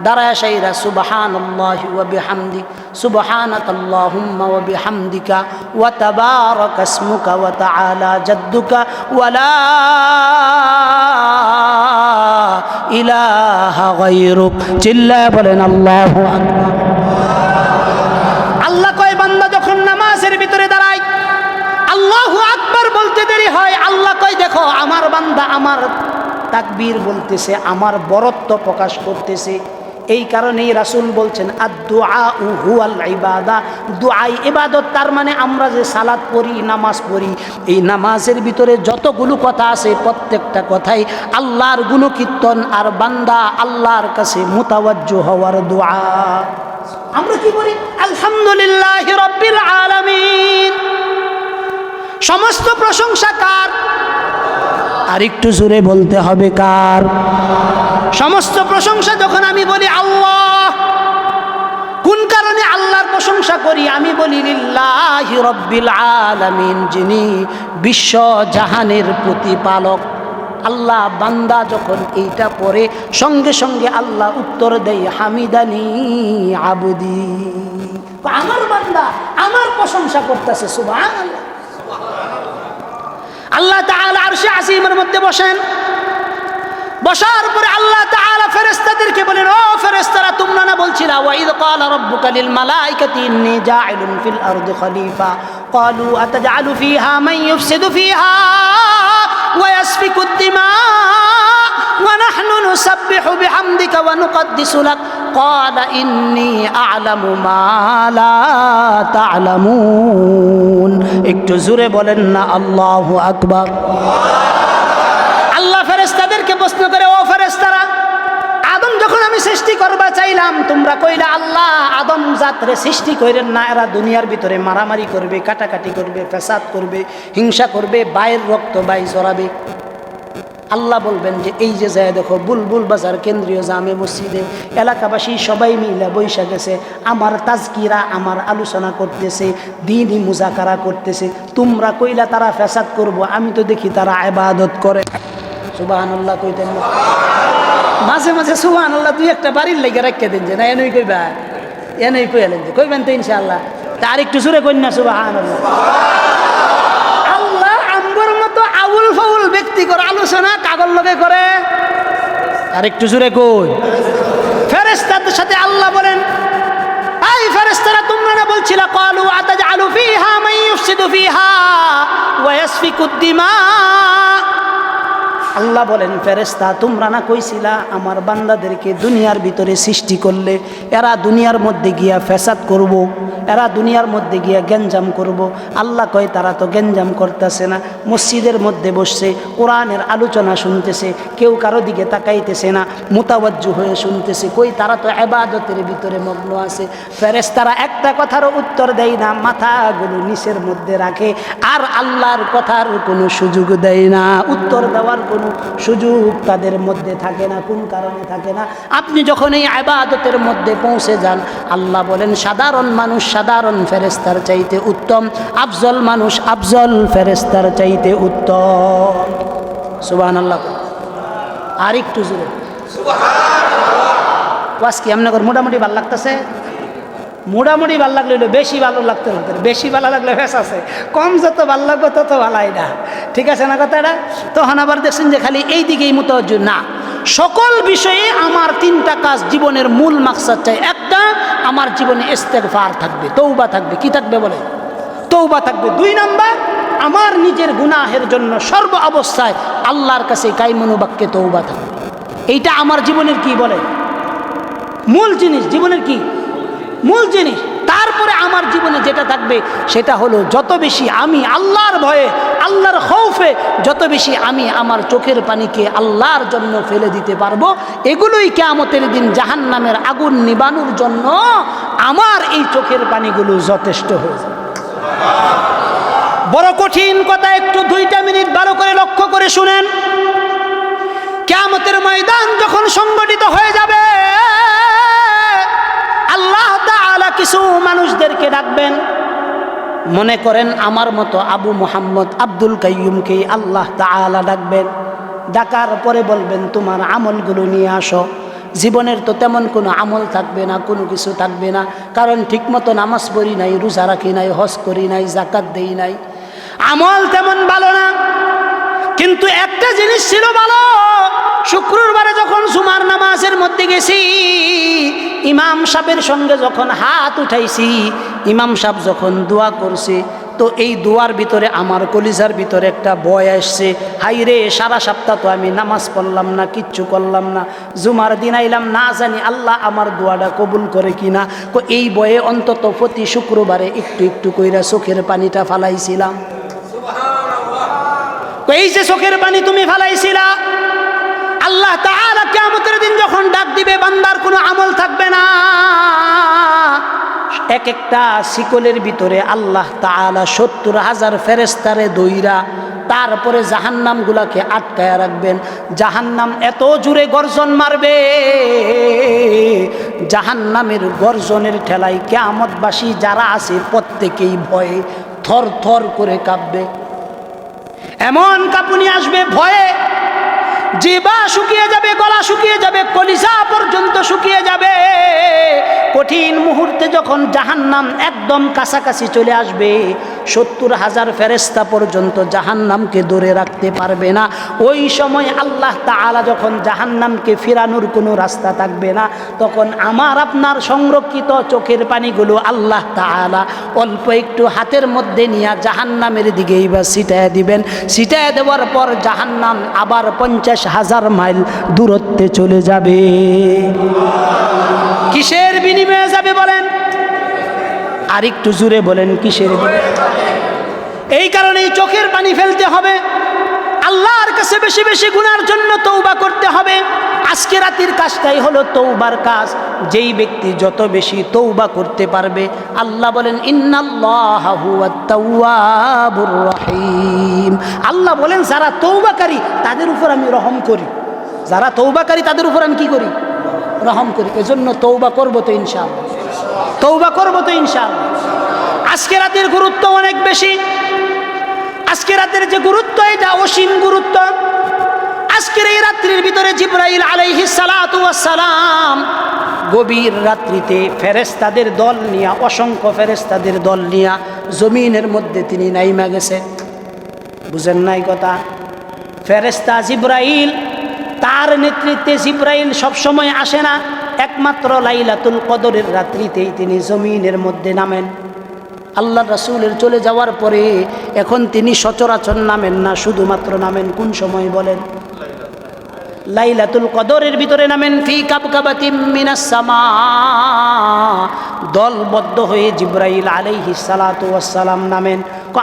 দাঁড়ায় সাইরা সুবহানাল্লাহি ওয়া বিহামদি, সুবহানাকাল্লাহুম্মা ওয়া বিহামদিকা ওয়া তাবারাকা ইসমুকা ওয়া তাআলা জাদ্দুকা ওয়া লা ইলাহা গায়রুক। চিল্লায়ে বলেন আল্লাহু আকবার। আল্লাহ কয় বান্দা যখন নামাজের ভিতরে দাঁড়ায় আল্লাহু আকবার বলতে দেরি হয়, আল্লাহ কয় দেখো আমার বান্দা আমার তাকবীর বলতেছে, আমার বরত্ব প্রকাশ করতেছে, এই কারণেই রাসূল বলছেন আদ-দুআউ হুয়াল ইবাদা, দুআই ইবাদত। তার মানে আমরা যে সালাত পড়ি, নামাজ পড়ি, এই নামাজের ভিতরে যতগুলো কথা আছে প্রত্যেকটা কথাই আল্লাহর গুণকীর্তন আর বান্দা আল্লাহর কাছে মুতাওয়াজ্জু হওয়ার দোয়া। আমরা কি বলি? আলহামদুলিল্লাহি রাব্বিল আলামিন। সমস্ত প্রশংসা কার? আর একটু জোরে বলতে হবে কার? সমস্ত প্রশংসা যখন আমি বলি আল্লাহ, কোন কারণে আল্লাহর প্রশংসা করি? আমি বলি লিল্লাহি রাব্বিল আলামিন, যিনি বিশ্ব জাহানের প্রতিপালক। আল্লাহ বান্দা যখন এইটা পড়ে সঙ্গে সঙ্গে আল্লাহ উত্তর দেয় হামিদানি আবুদি, আমার বান্দা আমার প্রশংসা করতেছে। সুবহানাল্লাহ। আল্লাহ তাআলা আরশে আসীমের মধ্যে বসেন, বসার পরে আল্লাহ তাআলা ফেরেশতাদেরকে বলেন, ও ফেরেশতারা, তোমরা না বলছিলা ওয়াইদ ক্বালা রাব্বুকা লিল মালাইকাতি ইন্নী জাইলুন ফিল আরদি খলিফা ক্বালু আতাজআলু ফিহা মান ইউফসিদু ফিহা ওয়া ইয়াসফিকুদ দিমা ওয়া নাহনু নুসাব্বিহু বিহামদিকা ওয়া নুকদ্দিসু লাক ক্বালা ইন্নী আ'লামু মা লা তা'লামুন। একটু জোরে বলেন না আল্লাহু আকবার। আল্লাহ ফেরেশতাদেরকে প্রশ্ন করে, ও ফেরেশতারা, আদম যখন আমি সৃষ্টি করবা চাইলাম, তোমরা কইলা আল্লাহ আদম জাতরে সৃষ্টি কইরেন না, এরা দুনিয়ার ভিতরে মারামারি করবে, কাটাকাটি করবে, ফ্যাসাদ করবে, হিংসা করবে, বাইর রক্ত বাই জড়াবে। আল্লাহ বলবেন যে এই যে যায় দেখো বুলবুল বাজার কেন্দ্রীয় জামে মসজিদে এলাকাবাসী সবাই মিলে বৈশা গেছে, আমার তাজকিরা, আমার আলোচনা করতেছে, দ্বীনি মুজাকারা করতেছে। তোমরা কইলা তারা ফ্যাসাদ করব, আমি তো দেখি তারা ইবাদত করে। সুবহানাল্লাহ কইতেন না? মাঝে মাঝে সুবহানাল্লাহ দুই একটা বাড়ির লেগে রাখিয়ে দিন, যে না এনেই কইবা, এনেই কইলেন যে কইবেন তো ইনশাআল্লাহ। তার একটু জোরে কইন না সুবহানাল্লাহ। আল্লাহ আমগর মতো আউল ফাউল ব্যক্তি করে আলোচনা কাগজ লগে করে, আর একটু জোরে কই। ফেরেশতাদের সাথে আল্লাহ বলেন, এই ফেরেশতারা, তোমরা না বলছিলা ক্বালু আতাজআলু ফিহা মান ইউফসিদু ফিহা ওয়া ইয়াসফিকুদ দিমা। আল্লাহ বলেন, ফেরেশতা, তোমরা না কইছিলা আমার বান্দাদেরকে দুনিয়ার ভিতরে সৃষ্টি করলে এরা দুনিয়ার মধ্যে গিয়া ফ্যাসাদ করব, এরা দুনিয়ার মধ্যে গিয়া গ্যাঞ্জাম করব। আল্লাহ কয় তারা তো গ্যাঞ্জাম করতেছে না, মসজিদের মধ্যে বসছে, কোরআনের আলোচনা শুনতেছে, কেউ কারো দিকে তাকাইতেছে না, মুতাওয়াজ্জু হয়ে শুনতেছে। কই তারা তো ইবাদতের ভিতরে মগ্ন আছে। ফেরেশতারা একটা কথারও উত্তর দেয় না, মাথাগুলো নিচের মধ্যে রাখে, আর আল্লাহর কথার কোনো সুযোগ দেয় না, উত্তর দেওয়ার কোনো সুযোগ তাদের মধ্যে থাকে না। কোন কারণে থাকে না? আপনি যখন এই ইবাদতের মধ্যে পৌঁছে যান, আল্লাহ বলেন সাধারণ মানুষ সাধারণ ফেরেশতার চাইতে উত্তম, আফজল মানুষ আফজল ফেরেশতার চাইতে উত্তম। সুবহানাল্লাহ। আর একটু জোরে সুবহানাল্লাহ। ওয়াজ কি আপনাদের মোটামুটি ভালো লাগতেছে? মোটামুটি ভালো লাগলে বেশি ভালো লাগতে হতে, বেশি ভালো লাগলে ফেস আছে, কম যত ভালো লাগবে তত ভালাই না। ঠিক আছে না কথাটা? তখন আবার দেখছেন যে খালি এই দিকেই মুতাওয়াজ্জু না, সকল বিষয়ে আমার তিনটা কাজ জীবনের মূল মাকসাদ চাই। একটা, আমার জীবনে ইস্তেগফার থাকবে, তওবা থাকবে। কি থাকবে বলে? তওবা থাকবে। 2 নাম্বার, আমার নিজের গুনাহের জন্য সর্ব অবস্থায় আল্লাহর কাছে কায়মুনু বাক্যে তওবা থাকবে। এইটা আমার জীবনের কি বলে? মূল জিনিস। জীবনের কি মূল জিনিস। তারপরে আমার জীবনে যেটা থাকবে সেটা হলো যত বেশি আমি আল্লাহর ভয়ে, আল্লাহর খৌফে যত বেশি আমি আমার চোখের পানিকে আল্লাহর জন্য ফেলে দিতে পারবো, এগুলোই কিয়ামতের দিন জাহান্নামের আগুন নিবানোর জন্য আমার এই চোখের পানিগুলো যথেষ্ট হয়ে যাবে। বড় কঠিন কথা, একটু 2টা মিনিট ভালো করে লক্ষ্য করে শুনেন। কিয়ামতের ময়দান যখন সংগঠিত হয়ে যাবে, আল্লাহ তাআলা কিছু মানুষদেরকে ডাকবেন। মনে করেন আমার মতো আবু মুহাম্মদ আব্দুল কাইয়ুমকে আল্লাহ তাআলা ডাকবেন। ডাকার পরে বলবেন তোমার আমলগুলো নিয়ে আসো। জীবনের তো তেমন কোনো আমল থাকবে না, কোনো কিছু থাকবে না, কারণ ঠিকমতো নামাজ পড়ি নাই, রোজা রাখি নাই, হজ করি নাই, যাকাত দেই নাই, আমল তেমন ভালো না। কিন্তু একটা জিনিস ছিল ভালো, শুক্রবারে যখন জুমার নামাজের মধ্যে গেছি, ইমাম সাহেবের সঙ্গে যখন হাত উঠাইছি, ইমাম সাহেব যখন দোয়া করছে, তো এই দোয়ার ভিতরে আমার কলিজার ভিতরে একটা ভয় আসছে, হাই রে সারা সপ্তাহ তো আমি নামাজ পড়লাম না, কিচ্ছু করলাম না, জুমার দিন আইলাম, না জানি আল্লাহ আমার দোয়াটা কবুল করে কিনা। এই বয়ে অন্তত প্রতি শুক্রবারে একটু একটু কইরা চোখের পানিটা ফালাইছিলাম। এই যে চোখের পানি তুমি ফালাইছিলা, আল্লাহ তাআলা কিয়ামতের দিন যখন ডাক দিবে, বান্দার কোনো আমল থাকবে না। এক একটা শিকলের ভিতরে আল্লাহ তাআলা ৭০,০০০ ফেরেশতারে দইরা তারপরে জাহান্নাম গুলাকে আটকায়া রাখবেন। জাহান্নাম এত জোরে গর্জন মারবে, জাহান্নামের গর্জনের ঠেলায় কিয়ামতবাসী যারা আছে প্রত্যেকেই ভয়ে থর থর করে কাঁপবে। এমন কাঁপুনি আসবে ভয়ে, জিহ্বা শুকিয়ে যাবে, গলা শুকিয়ে যাবে, কলিজা পর্যন্ত শুকিয়ে যাবে। কঠিন মুহূর্তে যখন জাহান্নাম একদম কাছাকাছি চলে আসবে, ৭০,০০০ ফেরেশতা পর্যন্ত জাহান্নামকে ধরে রাখতে পারবে না। ওই সময় আল্লাহ তাআলা যখন জাহান্নামকে ফিরানোর কোনো রাস্তা থাকবে না, তখন আমার আপনার সংরক্ষিত চোখের পানিগুলো আল্লাহ তাআলা অল্প একটু হাতের মধ্যে নিয়ে জাহান্নামের দিকে এইবার ছিটায় দিবেন। ছিটায় দেওয়ার পর জাহান্নাম আবার ৫০,০০০ মাইল দূরত্বে চলে যাবে। কিসের বিনিময়ে যাবে বলেন? আর একটু জোরে বলেন, কিসের বিনিময়ে? এই কারণেই চোখের পানি ফেলতে হবে, আল্লাহর কাছে বেশি বেশি গুনার জন্য তওবা করতে হবে। আজকে রাতের কাজটাই হলো তওবার কাজ। যেই ব্যক্তি যত বেশি তওবা করতে পারবে, আল্লাহ বলেন ইন্নাল্লাহা হুয়াত তাওয়াবুর রহিম। আল্লাহ বলেন যারা তওবাকারী তাদের উপর আমি রহম করি, যারা তওবাকারী তাদের উপর আমি কি করি? রহম করি। এজন্য তওবা করব তো ইনশাআল্লাহ, তওবা করব তো ইনশাআল্লাহ। আজকে রাতের গুরুত্ব অনেক বেশি। আজকে রাতের যে গুরুত্ব, এটা অসীম গুরুত্ব। আজকের এই রাত্রির ভিতরে জিবরাইল আলাইহিস সালাতু ওয়াস সালাম গভীর রাত্রিতে ফেরেশতাদের দল নিয়া, অসংখ্য ফেরেশতাদের দল নিয়া জমিনের মধ্যে তিনি নাইমা গেছে। বুঝেন নাই কথা? ফেরেশতা জিবরাইল, তার নেতৃত্বে জিবরাইল সবসময় আসে না, একমাত্র লাইলাতুল কদরের রাত্রিতেই তিনি জমিনের মধ্যে নামেন। আল্লাহ রাসূলের চলে যাওয়ার পরে এখন তিনি সচরাচর নামেন না, শুধুমাত্র নামেন কোন সময় বলেন? লাইলাতুল কদরের ভিতরে নামেন। ফি কাবকাবাতিম মিনাস সামা, দলবদ্ধ হয়ে জিবরাইল আলাইহিস সালাতু ওয়াস সালাম নামেন।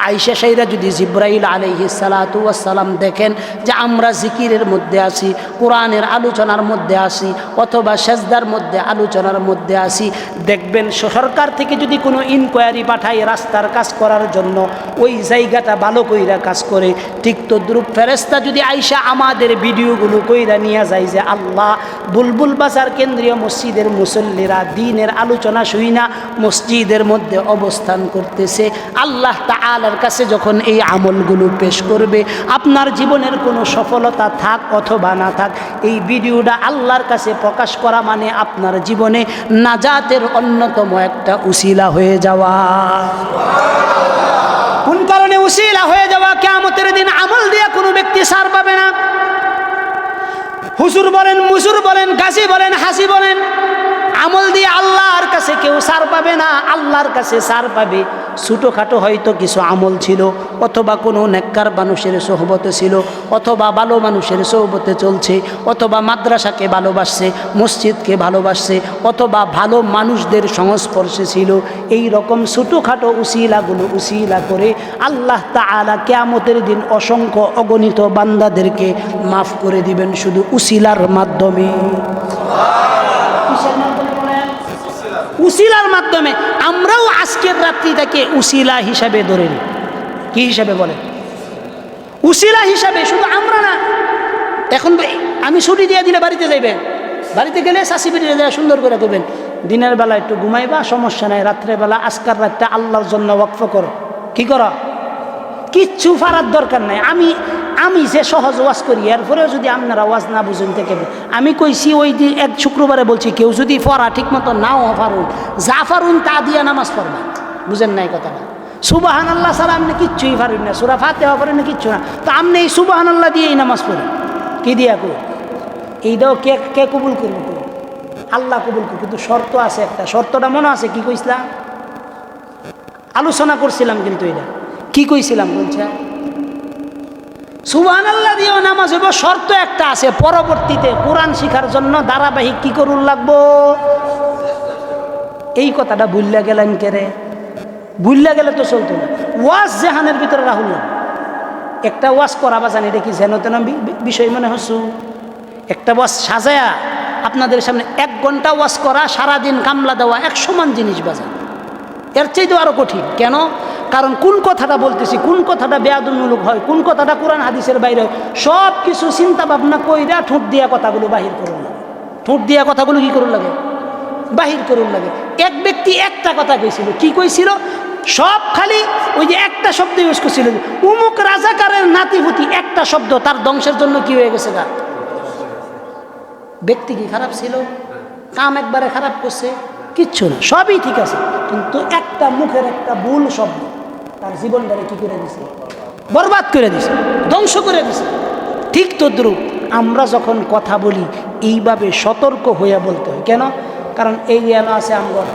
আয়েশা সাইরা যদি জিবরাইল আলাইহিস সালাতু ওয়াস সালাম দেখেন যে আমরা জিকিরের মধ্যে আছি, কোরআনের আলোচনার মধ্যে আছি, অথবা সেজদার মধ্যে আলোচনার মধ্যে আছি, দেখবেন সরকার থেকে যদি কোনো ইনকোয়ারি পাঠায় রাস্তার কাজ করার জন্য, ওই জায়গাটা ভালো কইরা কাজ করে। ঠিক তদ্রুপ ফেরেশতা যদি আয়েশা আমাদের ভিডিওগুলো কইরা নিয়ে যায় যে আল্লাহ বুলবুল বাজার কেন্দ্রীয় মসজিদের মুসল্লিরা দ্বীনের আলোচনা শুই না মসজিদের মধ্যে অবস্থান করতেছে, আল্লাহ তাআলার কাছে যখন এই আমলগুলো পেশ করবে, আপনার জীবনের কোনো সফলতা থাক অথবা না থাক, এই ভিডিওটা আল্লাহর কাছে প্রকাশ করা মানে আপনার জীবনে নাজাতের অন্যতম একটা উসিলা হয়ে যাওয়া। কোন কারণে উসিলা হয়ে যাওয়া? কিয়ামতের দিন আমল দিয়ে কোনো ব্যক্তি ছাড় পাবে না। হুজুর বলেন, মুজুর বলেন, গাজী বলেন, হাসি বলেন, আমল দিয়ে আল্লাহর কাছে কেউ ছাড় পাবে না। আল্লাহর কাছে ছাড় পাবে ছোটোখাটো হয়তো কিছু আমল ছিল, অথবা কোনো নেককার মানুষের সোহবতে ছিল, অথবা ভালো মানুষের সোহবতে চলছে, অথবা মাদ্রাসাকে ভালোবাসছে, মসজিদকে ভালোবাসছে, অথবা ভালো মানুষদের সংস্পর্শে ছিল। এই রকম ছোটোখাটো উসিলাগুলো উসিলা করে আল্লাহ তাআলা কিয়ামতের দিন অসংখ্য অগণিত বান্দাদেরকে মাফ করে দিবেন শুধু উসিলার মাধ্যমে। উসিলার মাধ্যমে আমরাও আজকের রাত্রিটাকে উসিলা হিসাবে ধরে নিই। কি হিসাবে বলে? উসিলা হিসাবে। শুধু আমরা না, এখন আমি ছুটি দিয়ে দিলে বাড়িতে যাইবেন, বাড়িতে গেলে শাশি বেরিয়ে যায় সুন্দর করে করবেন, দিনের বেলা একটু ঘুমাইবা, সমস্যা নাই, রাত্রেবেলা আজকার রাতটা আল্লাহর জন্য ওয়াকফ করো। কি করো? কিচ্ছু ফারার দরকার নাই। আমি যে সহজ ওয়াজ করি, এরপরেও যদি আপনারা ওয়াজ না বুঝেন থেকে, আমি কইছি ওই দিন এক শুক্রবারে বলছি, কেউ যদি পড়া ঠিক মতো নাও পারুন, যা পারুন তা দিয়া নামাজ পড়বেন। বুঝেন নাই কথাটা? সুবহানাল্লাহ ছাড়া আপনি কিচ্ছুই পারেন না, সূরা ফাতিহা পারেন না, কিচ্ছু না। তো আপনি এই সুবহানাল্লাহ দিয়েই নামাজ পড়েন। কি দিয়া করি? এইটাও কে কবুল করবো? আল্লাহ কবুল করবো। কিন্তু শর্ত আছে একটা, শর্তটা মনে আছে? কি কইছিলাম? আলোচনা করছিলাম কিন্তু এটা কি কইছিলাম বলছে সুবহানাল্লাহ দিয়েও নামাজ হইব, শর্ত একটা আছে, পরবর্তীতে কোরআন শিখার জন্য ধারাবাহিক কি করুন লাগবো। এই কথাটা ভুললা গেলেন কেরে? ভুললা গেলে তো চলতো না। ওয়াজ জাহানের ভিতরে রাহুল না, একটা ওয়াজ করাবা জানি, এটা কি যেন তেন বিষয় মনে হচ্ছু। একটা ওয়াজ সাজায়া আপনাদের সামনে 1 ঘন্টা ওয়াজ করা, সারাদিন কামলা দেওয়া, এক সমান জিনিস বাজা, এর চাইতেও আরো কঠিন। কেন? কারণ কোন কথাটা বলতেছি, কোন কথাটা বেয়াদুমূলক হয়, কোন কথাটা কোরআন হাদিসের বাইরে হয়, সব কিছু চিন্তা ভাবনা কইরা ঠোঁট দিয়া কথাগুলো বাহির করুন লাগে। ঠোঁট দিয়া কথাগুলো কি করুন লাগে? বাহির করুন লাগে। এক ব্যক্তি একটা কথা কইছিল, কি কইছিল? সব খালি ওই যে একটা শব্দ ইউজ করছিল, উমুক রাজাকারের নাতিপুতি, একটা শব্দ তার ধ্বংসের জন্য কি হয়ে গেছে গা। ব্যক্তি কি খারাপ ছিল? কাম একবারে খারাপ করছে? কিচ্ছু না, সবই ঠিক আছে, কিন্তু একটা মুখের একটা ভুল শব্দ তার জীবনটারে কি করে দিছে? বরবাদ করে দিছে, ধ্বংস করে দিছে। ঠিক তদ্রুপ আমরা যখন কথা বলি এইভাবে সতর্ক হইয়া বলতে হয়। কেন? কারণ এই যেন আছে আমগর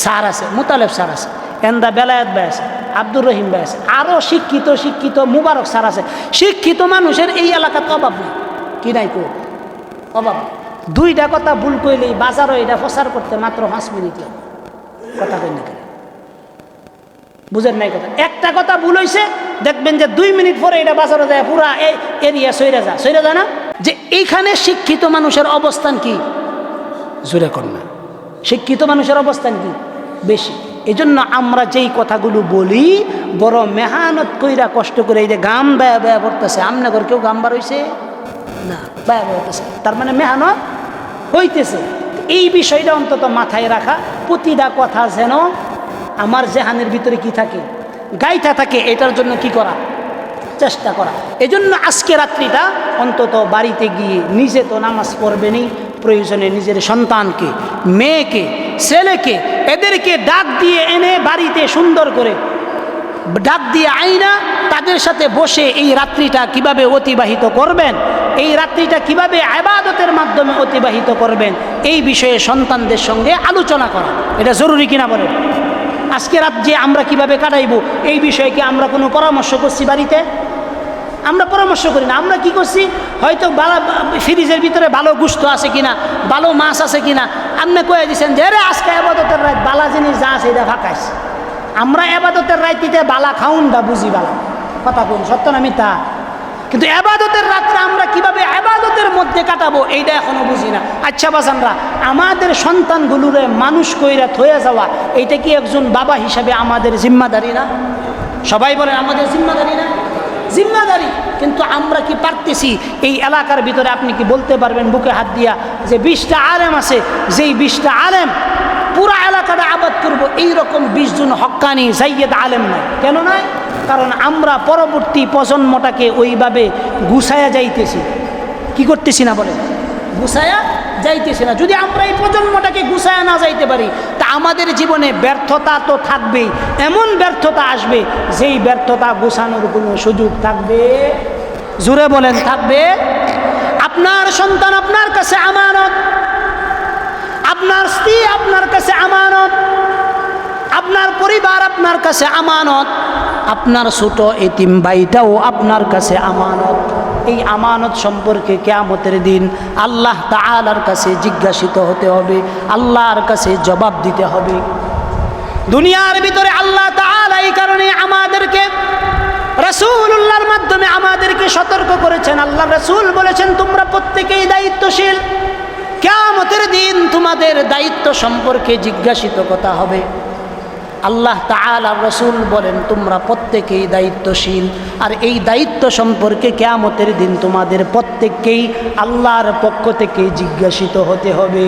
স্যার আছে, মুতালেব স্যার আছে, এন্দা বেলায়েত ভাই আছে, আব্দুর রহিম ভাই আছে, আরও শিক্ষিত মুবারক স্যার আছে। শিক্ষিত মানুষের এই এলাকাতে অভাব নেই, কি নাই কো অভাব। 2টা কথা ভুল কইলেই বাজারও এটা প্রচার করতে মাত্র 5 মিনিট লাগে। কথা কই না, বুঝেন নাই কথা? একটা কথা ভুল হয়েছে, দেখবেন যে 2 মিনিট পরে এটা বাজারে যায়, পুরা এই এরিয়া সইরা যায় না। যে এইখানে শিক্ষিত মানুষের অবস্থান কি? জোরে কর না, শিক্ষিত মানুষের অবস্থান কি? বেশি। এই জন্য আমরা যেই কথাগুলো বলি বড় মেহনত কইরা কষ্ট করে, এই যে গাম ব্যয় করতেছে, আমনে ঘর কেউ গাম বার হইছে না, ব্যয় করতেছে, তার মানে মেহনত হইতেছে। এই বিষয়টা অন্তত মাথায় রাখা, প্রতিটা কথা যেন আমার জেহানের ভিতরে কি থাকে? গাইটা থাকে, এটার জন্য কি করা? চেষ্টা করা। এজন্য আজকে রাত্রিটা অন্তত বাড়িতে গিয়ে, নিজে তো নামাজ পড়বেনই, প্রয়োজনে নিজের সন্তানকে, মেয়েকে, ছেলেকে, এদেরকে ডাক দিয়ে এনে বাড়িতে সুন্দর করে ডাক দিয়ে আইনা তাদের সাথে বসে এই রাত্রিটা কিভাবে অতিবাহিত করবেন, এই রাত্রিটা কিভাবে ইবাদতের মাধ্যমে অতিবাহিত করবেন, এই বিষয়ে সন্তানদের সঙ্গে আলোচনা করা, এটা জরুরি কিনা বলেন? আজকে রাত যে আমরা কিভাবে কাটাইব এই বিষয়ে কি আমরা কোনো পরামর্শ করছি বাড়িতে? আমরা পরামর্শ করি না। আমরা কি করছি? হয়তো ফ্রিজের ভিতরে ভালো গুস্ত আছে কিনা, ভালো মাছ আছে কিনা, আপনি কয়ে দিচ্ছেন যে রে আজকে ইবাদতের রাত, বালা জিনিস যা আছে এটা ফাঁকাইছে। আমরা ইবাদতের রাইতিতে বালা খাউনটা বুঝি, বালা কথা কোন সত্য না মিথ্যা? কিন্তু ইবাদতের রাত্রে আমরা কিভাবে ইবাদতের মধ্যে কাটাবো এইটা এখনো বুঝি না। আচ্ছা বাজানরা, আমাদের সন্তানগুলোরে মানুষ কইরা থয়ে যাওয়া, এইটা কি একজন বাবা হিসাবে আমাদের জিম্মাদারি না? সবাই বলেন আমাদের জিম্মাদারি না? জিম্মাদারি। কিন্তু আমরা কি পারতেছি? এই এলাকার ভিতরে আপনি কি বলতে পারবেন বুকে হাত দিয়া যে 20টা আলেম আছে, যেই 20টা আলেম পুরা এলাকাটা আবাদ করবো, এইরকম 20 জন হক্কানি জাইয়েদ আলেম নাই? কেন নয়? কারণ আমরা পরবর্তী প্রজন্মটাকে ওইভাবে গুছায়া যাইতেছি। কি করতেছি না বলে? গুছায়া যাইতেছি না। যদি আমরা এই প্রজন্মটাকে গুছায়া না যাইতে পারি, তা আমাদের জীবনে ব্যর্থতা তো থাকবেই। এমন ব্যর্থতা আসবে যেই ব্যর্থতা গুছানোর কোনো সুযোগ থাকবে? জোরে বলেন, থাকবে? আপনার সন্তান আপনার কাছে আমানত, আপনার স্ত্রী আপনার কাছে আমানত, আপনার পরিবার আপনার কাছে আমানত, আপনার ছোট এতিম ভাইটাও আপনার কাছে আমানত। এই আমানত সম্পর্কে কিয়ামতের দিন আল্লাহ তাআলার কাছে জিজ্ঞাসিত হতে হবে, আল্লাহর কাছে জবাব দিতে হবে। দুনিয়ার ভিতরে আল্লাহ তাআলা এই কারণে আমাদেরকে রাসূলুল্লাহর মাধ্যমে আমাদেরকে সতর্ক করেছেন। আল্লাহ রাসূল বলেছেন তোমরা প্রত্যেকেই দায়িত্বশীল, কিয়ামতের দিন তোমাদের দায়িত্ব সম্পর্কে জিজ্ঞাসিত কথা হবে। আল্লাহ তাআলা রাসূল বলেন তোমরা প্রত্যেকেই দায়িত্বশীল, আর এই দায়িত্ব সম্পর্কে কিয়ামতের দিন তোমাদের প্রত্যেককেই আল্লাহর পক্ষ থেকে জিজ্ঞাসিত হতে হবে।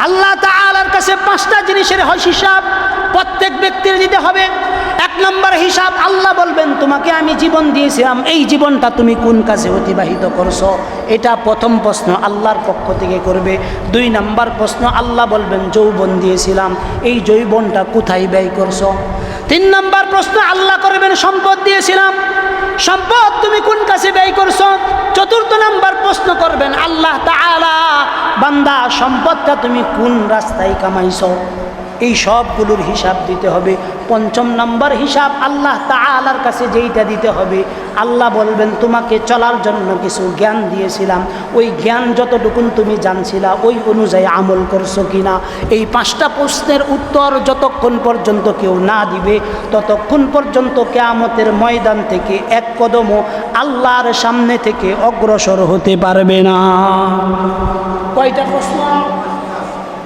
আল্লাহ তাআলার কাছে 5টা জিনিসের হিসাব প্রত্যেক ব্যক্তির দিতে হবে। 1 নম্বর হিসাব, আল্লাহ বলবেন তোমাকে আমি জীবন দিয়েছিলাম, এই জীবনটা তুমি কোন কাজে অতিবাহিত করছো, এটা প্রথম প্রশ্ন আল্লাহর পক্ষ থেকে করবে। 2 নম্বর প্রশ্ন, আল্লাহ বলবেন যৌবন দিয়েছিলাম, এই যৌবনটা কোথায় ব্যয় করছো। 3 নম্বর প্রশ্ন আল্লাহ করবেন সম্পদ দিয়েছিলাম, সম্পদ তুমি কোন কাজে ব্যয় করছো। 4 নম্বর প্রশ্ন করবেন আল্লাহ তাআলা, বান্দা সম্পদটা তুমি কোন রাস্তায় কামাইছো। এই সবগুলোর হিসাব দিতে হবে। পঞ্চম নম্বর হিসাব আল্লাহ তাআলার কাছে যেইটা দিতে হবে, আল্লাহ বলবেন তোমাকে চলার জন্য কিছু জ্ঞান দিয়েছিলাম, ওই জ্ঞান যতটুকুন তুমি জানছিলা ওই অনুযায়ী আমল করছো কিনা। এই 5টা প্রশ্নের উত্তর যতক্ষণ পর্যন্ত কেউ না দিবে ততক্ষণ পর্যন্ত কিয়ামতের ময়দান থেকে এক কদমও আল্লাহর সামনে থেকে অগ্রসর হতে পারবে না। কয়টা প্রশ্ন?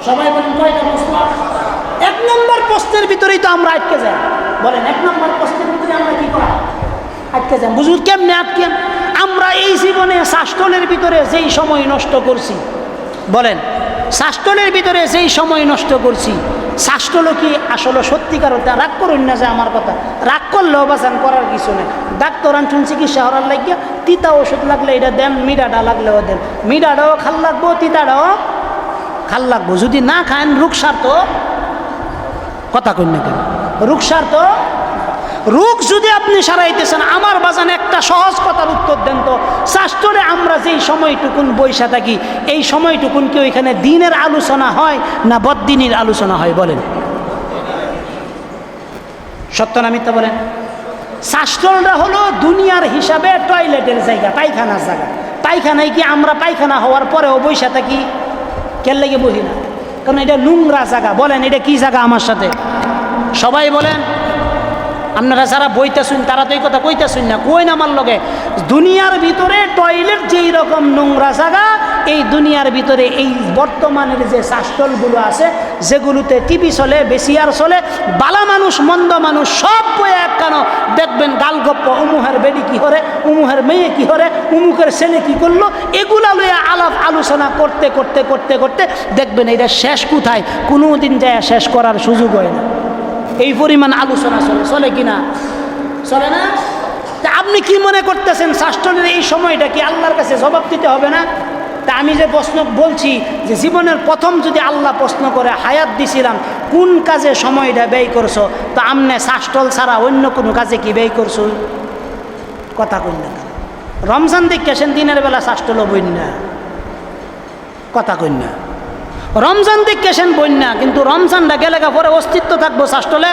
সবাই বলেন কয়টা প্রশ্ন? 1 নম্বর প্রশ্নের ভিতরেই তো আমরা আটকে যাই। বলেন 1 নম্বর প্রশ্নের ভিতরে আমরা কি করা আটকে যাই? বুঝুন কেমনে আটকে? আমরা এই জীবনে শাস্ত্রের ভিতরে যেই সময় নষ্ট করছি, বলেন শাস্ত্রের ভিতরে যেই সময় নষ্ট করছি, শাস্ত্র কি আসলে সত্যিকার হতে? রাগ করুন না যে আমার কথা, রাগ করলেও বাঁচান, করার কিছু নেই। ডাক্তার আনছুন চিকিৎসা করার লাগিয়া, তিতা ওষুধ লাগলে এটা দেন, মিডাটা লাগলেও দেন, মিডাটাও খাল লাগবো, তিতাটাও খাল লাগবো। যদি না খান রুকসার তো কথা কই না কেন? রুকসার তো রোগ যদি আপনি সারাইতেছেন, আমার বাজান একটা সহজ কথার উত্তর দেন তো, শাস্ত্রে আমরা যেই সময়টুকুন বৈশা থাকি এই সময়টুকুন কি ওইখানে দিনের আলোচনা হয় না বদ্দিনীর আলোচনা হয়? বলেন সত্য না মিথ্যা বলেন? শাস্ত্রটা হলো দুনিয়ার হিসাবে টয়লেটের জায়গা, পায়খানার জায়গা। পায়খানায় কি আমরা পায়খানা হওয়ার পরেও বৈশা থাকি? কেন লেগে বহি না? কারণ এটা নোংরা জায়গা। বলেন এটা কি জায়গা? আমার সাথে সবাই বলেন। আপনারা যারা বইতেছেন তারা তো এই কথা কইতেছেন না, কই না আমার লগে। দুনিয়ার ভিতরে টয়লেট যেই রকম নোংরা জায়গা, এই দুনিয়ার ভিতরে এই বর্তমানের যে শাস্ত্রগুলো আছে যেগুলোতে টিভি চলে, বেসিয়ার চলে, বালা মানুষ মন্দ মানুষ সব বই এক কেন দেখবেন গালগপ্প, উমুহের বেডি কি করে, উমুহের মেয়ে কি করে, উমুকের ছেলে কি করলো, এগুলা লইয়া আলাপ আলোচনা করতে করতে করতে করতে দেখবেন এটা শেষ কোথায়? কোনো দিন যায় শেষ করার সুযোগ হয় না। এই পরিমাণ আলোচনা চলে, চলে কিনা? চলে না? তা আপনি কি মনে করতেছেন শাস্ত্রের এই সময়টা কি আল্লাহর কাছে জবাব দিতে হবে না? তা আমি যে প্রশ্ন বলছি যে জীবনের প্রথম যদি আল্লাহ প্রশ্ন করে হায়াত দিছিলাম কোন কাজে সময়টা ব্যয় করছো, তো আমনে শাস্ত্র ছাড়া অন্য কোনো কাজে কি ব্যয় করছো? কথা কই না। রমজান দেখেছেন দিনের বেলা শাস্ত্র বই না, কথা কই না। রমজান দেখেছেন বন্যা, কিন্তু রমজানটা গেলে পরে অস্তিত্ব থাকবো শাস্ত্রলে।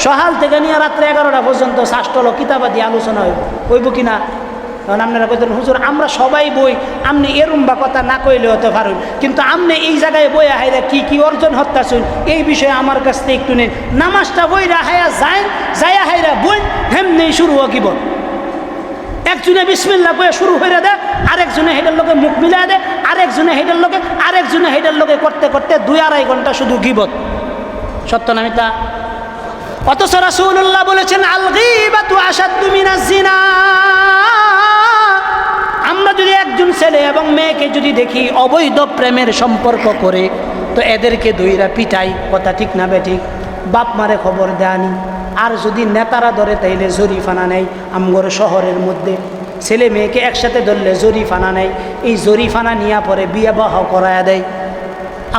সকাল থেকে নিয়ে রাত্রে 11টা পর্যন্ত শাস্ত্র কিতাবাদি আলোচনা হইব কিনা? কারণ আপনারা কইতেন হুজুর আমরা সবাই বই, আপনি এরম বা কথা না কইলে হতে পারুন, কিন্তু আপনি এই জায়গায় বই হাইরা কি কি অর্জন হত্যাছুন এই বিষয়ে আমার কাছ থেকে একটু নেই। নামাজটা বই রাহাইয়া যায়, যাইয়া হাইরা বই হেমনি শুরু হকিব। একজনে বিসমিল্লাহ বইয়া শুরু হয়ে দেয়, আরেকজনে হেডের লোকে মুখ মিলাই দেয়, আরেকজনে হেডের লোকে, আরেকজনে হেডের লোকে করতে করতে 2-2.5 ঘন্টা শুধু গিবত। সত্য না মিথ্যা? অথচ রাসূলুল্লাহ বলেছেন আল গীবাতু আশাদ্দু মিনাজ জিনা। আমরা যদি একজন ছেলে এবং মেয়েকে যদি দেখি অবৈধ প্রেমের সম্পর্ক করে, তো এদেরকে দইরা পিটাই, কথা ঠিক না বেঠিক? বাপ মারে খবর দেয়ানি, আর যদি নেতারা ধরে তাইলে জরিফানা নেই। আমগর শহরের মধ্যে ছেলে মেয়েকে একসাথে ধরলে জরিফানা নেই, এই জরিফানা নিয়ে পরে বিবাহ করায়া দেয়।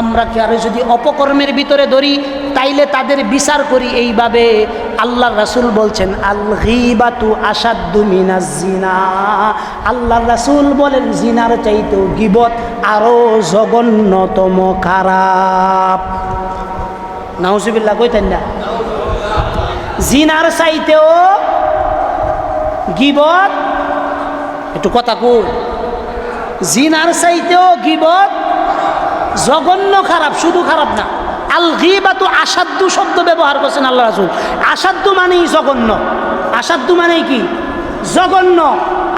আমরা কি আরো যদি অপকর্মের ভিতরে ধরি তাইলে তাদের বিচার করি এইভাবে। আল্লাহর রাসূল বলছেন আল গীবাতু আশাদ্দু মিনাজ জিনা। আল্লাহর রাসূল বলেন জিনার চাইতেও গীবত আরো জঘন্যতম খারাপ। নাউজুবিল্লাহ কইতেন না? জিনার চাইতেও গীবত, একটু কথা কই, জিনার চাইতেও গীবত জঘন্য খারাপ। শুধু খারাপ না, আল গীবাতু আশাদ্দু শব্দ ব্যবহার করছেন আল্লাহ রাসূল। আশাদ্দু মানেই জঘন্য, আশাদ্দু মানেই কি? জঘন্য।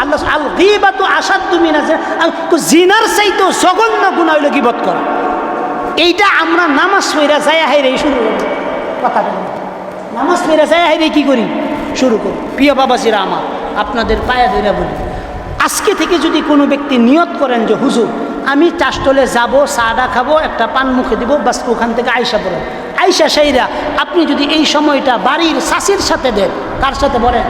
আল্লাহ আল গীবাতু আশাদ্দু মিনাজ জিনার চাইতেও জঘন্য গুনাহ হইল গীবত করা। এইটা আমরা নামাজ পড়া যায় হাইরে শুরু করি। কথা বলি, নামাজ পড়া যায় হাইরে কি করি? শুরু করি। প্রিয় বাবাজিরা আমার, আপনাদের পায়ে ধরে বলি, আজকে থেকে যদি কোনো ব্যক্তি নিয়ত করেন যে হুজুর আমি চাষতলে যাব, চাটা খাবো, একটা পান মুখে দিব, বাস ওখান থেকে আয়সা পড়েন, আয়সা সেইরা আপনি যদি এই সময়টা বাড়ির শাশির সাথে দেন, কার সাথে বলেন?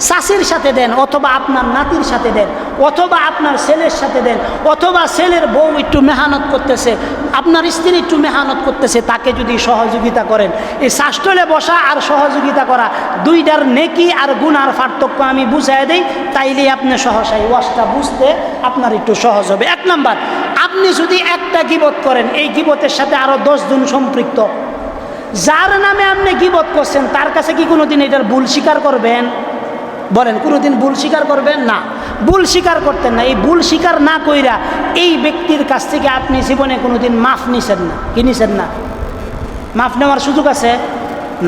শাশির সাথে দেন, অথবা আপনার নাতির সাথে দেন, অথবা আপনার ছেলের সাথে দেন, অথবা ছেলের বউ একটু মেহনত করতেছে, আপনার স্ত্রী একটু মেহনত করতেছে, তাকে যদি সহযোগিতা করেন, এই শাস্ত্রলে বসা আর সহযোগিতা করা দুইটার নেকি আর গুনার পার্থক্য আমি বুঝাই দেই, তাইলে আপনি সহসাই ওয়াজটা বুঝতে আপনার একটু সহজ হবে। 1 নাম্বার, আপনি যদি একটা গীবত করেন, এই গীবতের সাথে আরো 10 জন সম্পৃক্ত, যার নামে আপনি গীবত করছেন তার কাছে কি কোনোদিন এটার ভুল স্বীকার করবেন? বলেন, কোনোদিন ভুল স্বীকার করবেন না? ভুল স্বীকার করতেন না। এই ভুল স্বীকার না কইরা এই ব্যক্তির কাছ থেকে আপনি জীবনে কোনোদিন মাফ নিছেন না। কি নিছেন না? মাফ নেওয়ার সুযোগ আছে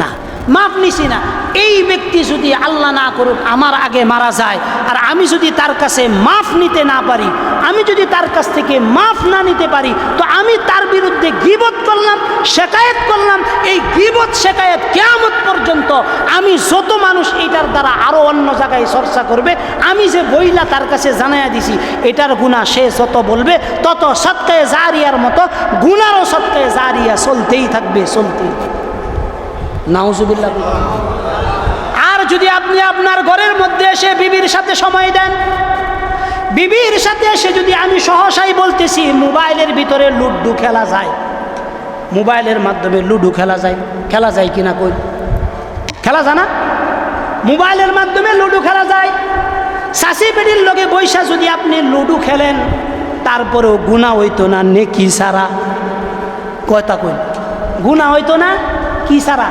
না? মাফ নিছি না। এই ব্যক্তি যদি আল্লাহ না করুক আমার আগে মারা যায়, আর আমি যদি তার কাছে মাফ নিতে না পারি, আমি যদি তার কাছ থেকে মাফ না নিতে পারি, তো আমি তার বিরুদ্ধে গীবত করলাম, শেকায়েত করলাম। এই গীবত শেকায়েত কিয়ামত পর্যন্ত আমি যত মানুষ এটার দ্বারা আরও অন্য জায়গায় চর্চা করবে, আমি যে বইলা তার কাছে জানাইয়া দিছি এটার গুনাহ সে যত বলবে তত সদকায়ে জারিয়ার মতো গুনারও সদকায়ে জারিয়া চলতেই থাকবে, চলতেই থাকবে। নাউজুবিল্লাহ। আর যদি আপনি আপনার ঘরের মধ্যে এসে বিবির সাথে সময় দেন, বিবির সাথে এসে যদি আমি সহসাই বলতেছি মোবাইলের ভিতরে লুডু খেলা যায়, মোবাইলের মাধ্যমে লুডু খেলা যায় কিনা? কই খেলা যায় না? মোবাইলের মাধ্যমে লুডু খেলা যায়। শাশি বেডির লগে বৈশা যদি আপনি লুডু খেলেন তারপরেও গুনাহ হইতো না নেকি সারা? কথা কই, গুনাহ হইতো না কি সারা?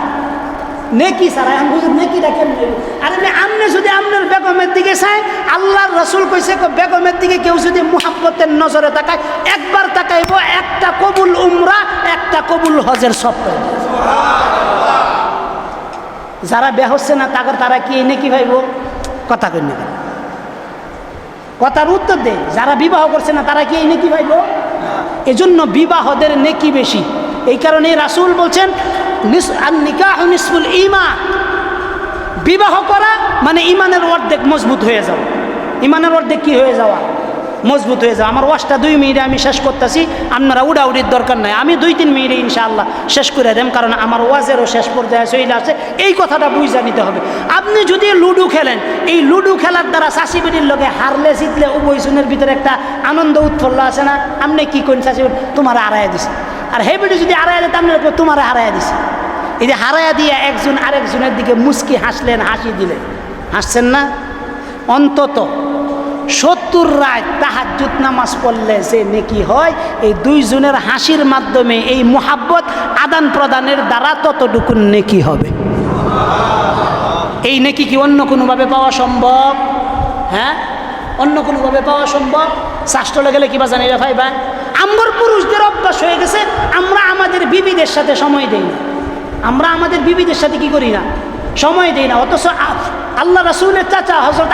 নেকি সারা। এখন বুঝুন নেকিটা কেমন? আর আপনি যদি আপনার বেগমের দিকে চাই, আল্লাহর রাসূল কইছে বেগমের দিকে কেউ যদি মুহাব্বতের নজরে তাকায়, একবার তাকাইব, একটা কবুল উমরা, একটা কবুল হজের সব পাইব। যারা বিয়ে হচ্ছে না তারা কি নেকি ভাইব? কথা কই না, কথার উত্তর দেয়। যারা বিবাহ করছে না তারা কি নেকি ভাইব? এজন্য বিবাহদের নেকি বেশি। এই কারণে রাসূল বলছেন নিকাহু নিসফুল ঈমান, বিবাহ করা মানে ঈমানের অর্ধেক মজবুত হয়ে যাওয়া। ঈমানের অর্ধেক কি হয়ে যাওয়া? মজবুত হয়ে যাওয়া। আমার ওয়াজটা 2 মিনিটে আমি শেষ করতেছি, আপনারা উড়াউড়ির দরকার নাই, আমি 2-3 মিনিটে ইনশাআল্লাহ শেষ করে দেন, কারণ আমার ওয়াজেরও শেষ পর্যায়ে চলে আসে। এই কথাটা বুঝে নিতে হবে। আপনি যদি লুডু খেলেন, এই লুডু খেলার দ্বারা শাশি বেডির লগে হারলে জিতলে উভয়জনের ভিতরে একটা আনন্দ উৎফুল্ল আছে না? আপনি কি করেন? শাশি বেডি তোমার হারাইয়া দিছে, আর হে বেডি যদি হারাইয়া দেয় আপনি তোমার হারাইয়া দিছে। এই যে হারাইয়া দিয়ে একজন আরেকজনের দিকে মুস্কি হাসলেন, হাসি দিলেন, হাসছেন না? অন্তত 70 রাত তাহাজ্জুদ নামাজ পড়লে যে নেকি হয়, এই 2 জনের হাসির মাধ্যমে এই মুহাব্বত আদান প্রদানের দ্বারা ততটুকু নেকি হবে। এই নেকি কি অন্য কোনোভাবে পাওয়া সম্ভব? হ্যাঁ, অন্য কোনোভাবে পাওয়া সম্ভব? শাস্ত্রলে গেলে কিবা জানি রে ভাই ভাই, আমার পুরুষদের অভ্যাস হয়ে গেছে আমরা আমাদের বিবিদের সাথে সময় দেই না। আমরা আমাদের বিবিদের সাথে কি করি না? সময় দেই না। অথচ আল্লাহ রাসূলের চাচা হযরত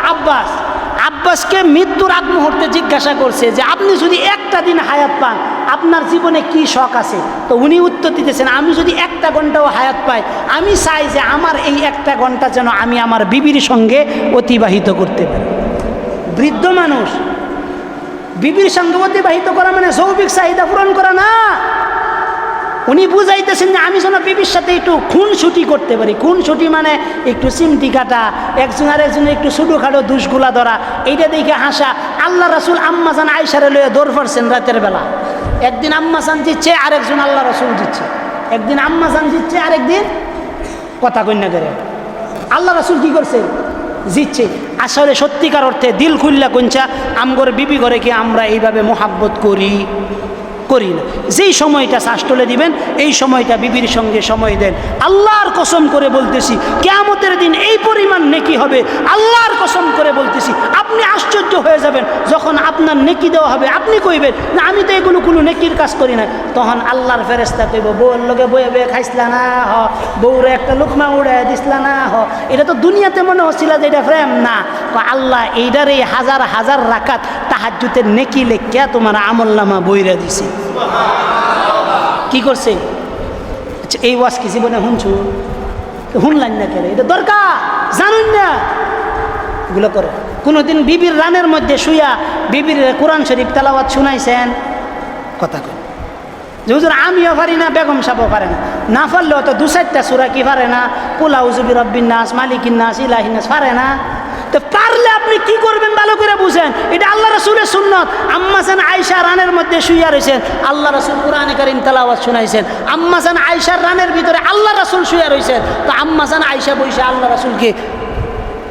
আব্বাসকে মৃত্যুর আগ মুহূর্তে জিজ্ঞাসা করছে যে আপনি যদি একটা দিন হায়াত পান আপনার জীবনে কি শখ আছে? তো উনি উত্তর দিতেছেন, আমি যদি 1 ঘন্টাও হায়াত পাই, আমি চাই যে আমার এই 1 ঘন্টা যেন আমি আমার বিবির সঙ্গে অতিবাহিত করতে পারি। বৃদ্ধ মানুষ, বিবির সঙ্গে অতিবাহিত করা মানে যৌবিক চাহিদা পূরণ করা না। উনি বুঝাইতেছেন যে আমি যেন বিবির সাথে একটু খুনসুটি করতে পারি। খুনসুটি মানে একটু চিমটি কাটা, একজন আরেকজনের একটু ছোটোখাটো দুষগুলা ধরা, এইটা দেখে হাসা। আল্লাহ রাসূল আম্মাজান আয়েশারে লইয়া দৌড় পড়ছেন রাতের বেলা। একদিন আম্মাজান জিতছে, আরেকজন আল্লাহ রাসূল জিতছে। একদিন আম্মাজান জিতছে, আরেকদিন কথা কন্যা করে আল্লাহ রাসূল কি করছে? জিতছে। আসলে সত্যিকার অর্থে দিল খুল্লা কঞ্চা আমগর বিবি ঘরে কি আমরা এইভাবে মোহাব্বত করি না? যেই সময়টা শাস্ত্রলে দিবেন এই সময়টা বিবির সঙ্গে সময় দেন। আল্লাহর কসম করে বলতেছি কিয়ামতের দিন এই পরিমাণ নেকি হবে, আল্লাহর কসম করে বলতেছি আপনি আশ্চর্য হয়ে যাবেন। যখন আপনার নেকি দেওয়া হবে আপনি কইবেন না আমি তো এগুলো কোনো নেকির কাজ করি না, তখন আল্লাহর ফেরেশতা কইব বউর লগে বয়ে বয়ে খাইছিলা না, বউরে একটা লুকমা উড়াই দিছিলা না, এটা তো দুনিয়াতে মনে হচ্ছিল যে এটা প্রেম না। আল্লাহ এইটার এই হাজার হাজার রাকাত তাহাজ্জুদের নেকি লেখিয়া তোমার আমলনামা বইরা দিছে। কি করছে? আচ্ছা, এই ওয়াজ কি জীবনে শুনছো? শুনলেন না কেন? এটা দরকার জানুন না। এগুলো করে কোনোদিন বিবির রানের মধ্যে শুইয়া বিবির কোরআন শরীফ তেলাওয়াত শুনাইছেন? কথা কই যে হুজুর আমিও পারি না, বেগম সাহেবও পারে না। না পারলেও তো 2-4টা সূরা কি পারে না? কুল আউযু বিরাব্বিন নাস, মালিকিন নাস, ইলাহিন নাস পারে না? তো পারলে আপনি কি করবেন ভালো করে বুঝেন। এটা আল্লাহ রাসূলের সুন্নাত। আম্মাজান আয়েশা রানের মধ্যে শুইয়া রয়েছেন, আল্লাহ রাসূল কোরআনে কারীম তেলাওয়াত শুনাইছেন। আম্মাজান আয়েশার রানের ভিতরে আল্লাহ রাসূল শুইয়া রয়েছেন, তো আম্মাজান আয়েশা বসে আল্লাহ রাসূলকে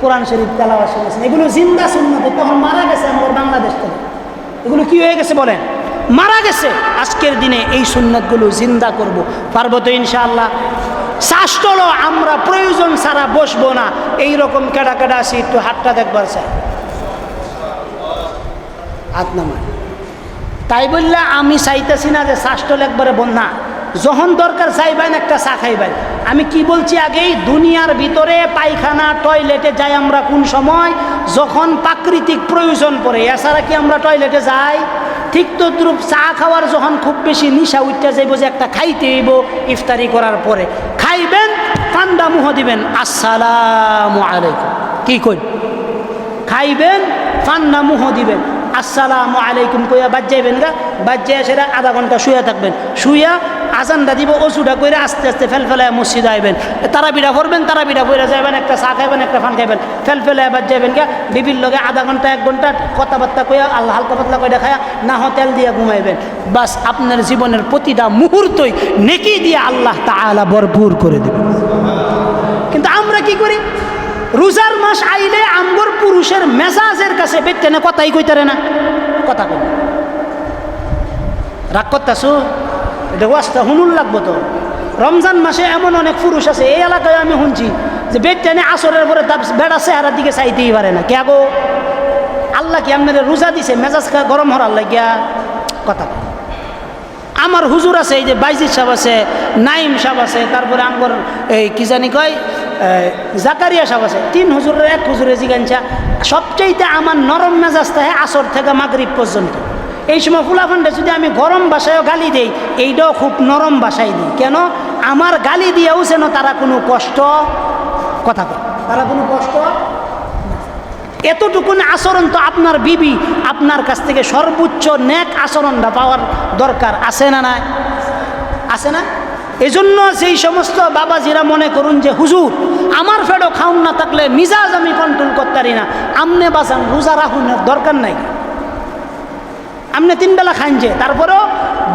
কোরআন শরীফ তেলাওয়াত শুনাইছেন। এগুলো জিন্দা সুন্নাত। তখন মারা গেছে আমাদের বাংলাদেশ থেকে। এগুলো কি হয়ে গেছে বলেন? মারা গেছে। আজকের দিনে এই সুন্নাতগুলো জিন্দা করব, পারবো তো ইনশাআল্লাহ? শাস্ত্র হলো আমরা প্রয়োজন ছাড়া বসবো না। এইরকম কেডা কেডা আছি একটু হাতটা দেখবার চাই, হাত নামায়। তাই বললে আমি চাইতেছি না যে শাস্ত্র একবারে বন্যা, যখন দরকার চাইবেন একটা চা খাইবেন। আমি কি বলছি আগেই, দুনিয়ার ভিতরে পায়খানা টয়লেটে যাই আমরা কোন সময়, যখন প্রাকৃতিক প্রয়োজন পড়ে, এছাড়া কি আমরা টয়লেটে যাই? ঠিক তদ্রূপ চা খাওয়ার যখন খুব বেশি নিশা উঠতে যাইব যে একটা খাইতে হইব ইফতারি করার পরে, খাইবেন, কান্দা মুহ দিবেন আসসালামু আলাইকুম, কি কই খাইবেন, কান্দা মুহ দিবেন আসসালামু আলাইকুম কইয়া বাদ যাইবেন গা, বাদ যাইয়া সেটা আধা ঘন্টা শুয়ে থাকবেন, শুয়া আজানটা দিব, ওষুধটা করে আস্তে আস্তে ফেলফেলায় মসজিদে আইবেন, তারাবিটা পড়বেন, তারাবিটা পড়ে যাবেন, একটা চা খাইবেন, একটা ফান খাইবেন, ফেলফেলায় বাদ যাইবেন গা, বিবির লগে আধা ঘন্টা 1 ঘন্টা কথাবার্তা কইয়া আল্লাহ হালকা পাতলা কইয়া খায়া না তেল দিয়ে ঘুমাইবেন। বাস আপনার জীবনের প্রতিটা মুহূর্তই নেকি দিয়ে আল্লাহ তাআলা ভরপুর করে দেবেন। কিন্তু আমরা কি করি, রোজার মাস আইলে আমগর পুরুষের মেজাজের কাছে বেতেনে কথাই কইতারে না, কথা কই রাগ করতেছো, এটা ওয়াজটা হুনুন লাগবো তো। রমজান মাসে এমন অনেক পুরুষ আছে এই এলাকায় আমি শুনছি যে বেটেনে আসরের পরে বেড়া চেহারার দিকে চাইতেই পারে না। কে গো, আল্লাহ কি আপনাদের রোজা দিছে মেজাজ গরম হওয়ার লাগিয়া? কথা আমার হুজুর আছে, এই যে বাইজিদ সাহেব আছে, নাইম সাহেব আছে, তারপরে আমগর এই কি জানি কয় জাকারিয়া সাহেব আছে, 3 হুজুরের 1 হুজুরে জিগানছা সবচাইতে আমার নরম মেজাজ থাকে আসর থেকে মাগরিব পর্যন্ত। এই সময় ফুলাফান্ডে যদি আমি গরম ভাষায়ও গালি দেই, এইটাও খুব নরম ভাষায় দিই। কেন? আমার গালি দিয়েও যেন তারা কোনো কষ্ট, কথা কয়, তারা কোনো কষ্ট, এতটুকুন আচরণ তো আপনার বিবি আপনার কাছ থেকে সর্বোচ্চ নেক আচরণটা পাওয়ার দরকার আছে না? না আছে না? এজন্য সেই সমস্ত বাবাজিরা মনে করুন যে হুজুর আমার ফেডো খাউন না থাকলে মিজাজ আমি কন্ট্রোল করতে পারি না, আমনে বাঁচান, রোজা রাখুন, দরকার নাই। আমনে 3 বেলা খাইন যে, তারপরেও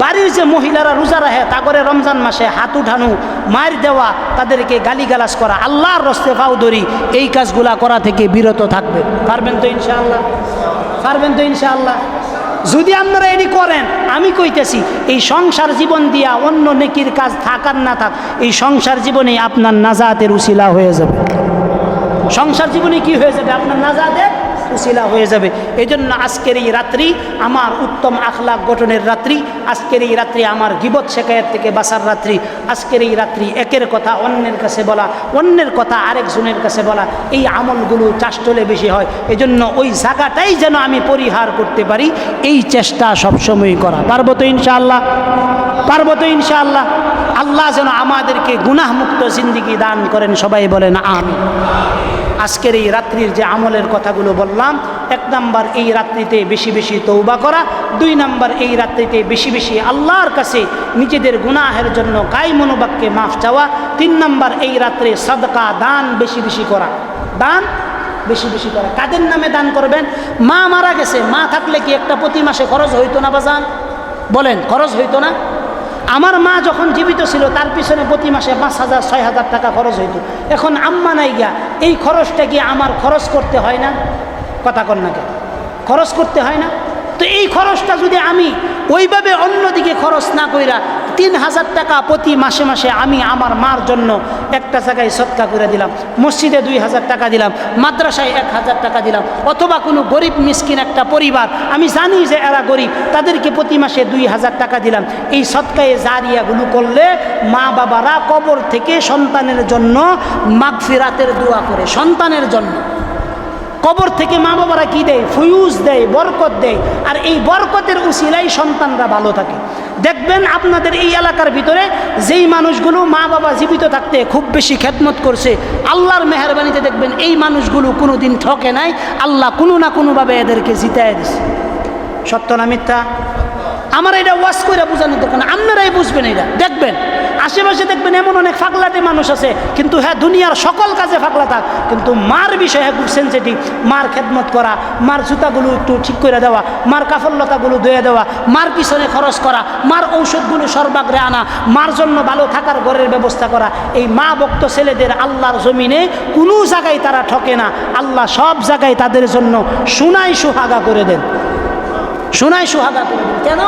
বাড়ির যে মহিলারা রোজা রাখে তা করে রমজান মাসে হাত উঠানো, মার দেওয়া, তাদেরকে গালিগালাজ করা, আল্লাহর রস্তে পাও ধরি, এই কাজগুলা করা থেকে বিরত থাকবে। পারবেন তো ইনশাআল্লাহ? পারবেন তো ইনশাআল্লাহ? যদি আপনারা এটি করেন, আমি কইতেছি এই সংসার জীবন দিয়া অন্য নেকির কাজ থাকার না থাক, এই সংসার জীবনে আপনার নাজাতের উসিলা হয়ে যাবে। সংসার জীবনে কি হয়ে যাবে? আপনার নাজাতের উসিলা হয়ে যাবে। এই জন্য আজকের এই রাত্রি আমার উত্তম আখলাক গঠনের রাত্রি, আজকের এই রাত্রি আমার গিবত শেখায়ের থেকে বাঁচার রাত্রি, আজকের এই রাত্রি একের কথা অন্যের কাছে বলা, অন্যের কথা আরেকজনের কাছে বলা, এই আমলগুলো চাষ্টলে বেশি হয়। এই জন্য ওই জায়গাটাই যেন আমি পরিহার করতে পারি, এই চেষ্টা সবসময় করা। পারবো তো ইনশাআল্লাহ? পারবো তো ইনশাআল্লাহ? আল্লাহ যেন আমাদেরকে গুনাহমুক্ত জিন্দিগি দান করেন, সবাই বলেন আমিন। আজকের এই রাত্রির যে আমলের কথাগুলো বললাম, 1 নাম্বার এই রাত্রিতে বেশি বেশি তৌবা করা, 2 নাম্বার এই রাত্রিতে বেশি বেশি আল্লাহর কাছে নিজেদের গুনাহের জন্য গায় মনোবাক্যে মাফ চাওয়া, 3 নাম্বার এই রাত্রে সাদকা দান বেশি বেশি করা, দান বেশি বেশি করা। কাদের নামে দান করবেন? মা মারা গেছে, মা থাকলে কি একটা প্রতি মাসে খরচ হইতো না বাজান? বলেন, খরচ হইতো না? আমার মা যখন জীবিত ছিল তার পিছনে প্রতি মাসে 5,000 6,000 টাকা খরচ হইতো। এখন আম্মা নাই গিয়া, এই খরচটা কি আমার খরচ করতে হয় না? কথা কন না, খরচ করতে হয় না? তো এই খরচটা যদি আমি ওইভাবে অন্যদিকে খরচ না কইরা 3,000 টাকা প্রতি মাসে মাসে আমি আমার মার জন্য একটা জায়গায় সদকা করে দিলাম, মসজিদে 2,000 টাকা দিলাম, মাদ্রাসায় 1,000 টাকা দিলাম, অথবা কোনো গরিব মিসকিন একটা পরিবার, আমি জানি যে এরা গরিব, তাদেরকে প্রতি মাসে 2,000 টাকা দিলাম, এই সদকায়ে জারিয়াগুলো করলে মা বাবারা কবর থেকে সন্তানের জন্য মাগফিরাতের দোয়া করে, সন্তানের জন্য। কবর থেকে মা বাবারা কি দেয়? ফুয়ুজ দেয়, বরকত দেয়, আর এই বরকতের উসিলাই সন্তানরা ভালো থাকে। দেখবেন আপনাদের এই এলাকার ভিতরে যেই মানুষগুলো মা বাবা জীবিত থাকতে খুব বেশি খেদমত করছে, আল্লাহর মেহেরবানিতে দেখবেন এই মানুষগুলো কোনো দিন ঠকে নাই, আল্লাহ কোনো না কোনোভাবে এদেরকে জিতায় দিছে। সত্য না মিথ্যা? আমার এটা ওয়াজ করে বোঝানোর দরকার না, আপনারাই বুঝবেন। এটা দেখবেন আশেপাশে দেখবেন এমন অনেক ফাগলাটে মানুষ আছে, কিন্তু হ্যাঁ দুনিয়ার সকল কাজে ফাগলা থাক, কিন্তু মার বিষয়ে খুব সেন্সিটিভ। মার খেদমত করা, মার জুতাগুলো একটু ঠিক করে দেওয়া, মার কাফললতাগুলো ধুয়ে দেওয়া, মার পিছনে খরচ করা, মার ঔষধগুলো সর্বাগ্রে আনা, মার জন্য ভালো থাকার ঘরের ব্যবস্থা করা। এই মা ভক্ত ছেলেদের আল্লাহর জমিনে কোনো জায়গায় তারা ঠকে না, আল্লাহ সব জায়গায় তাদের জন্য সোনায় সুহাগা করে দেন, সোনায় সুহাগা করে দেন। কেন?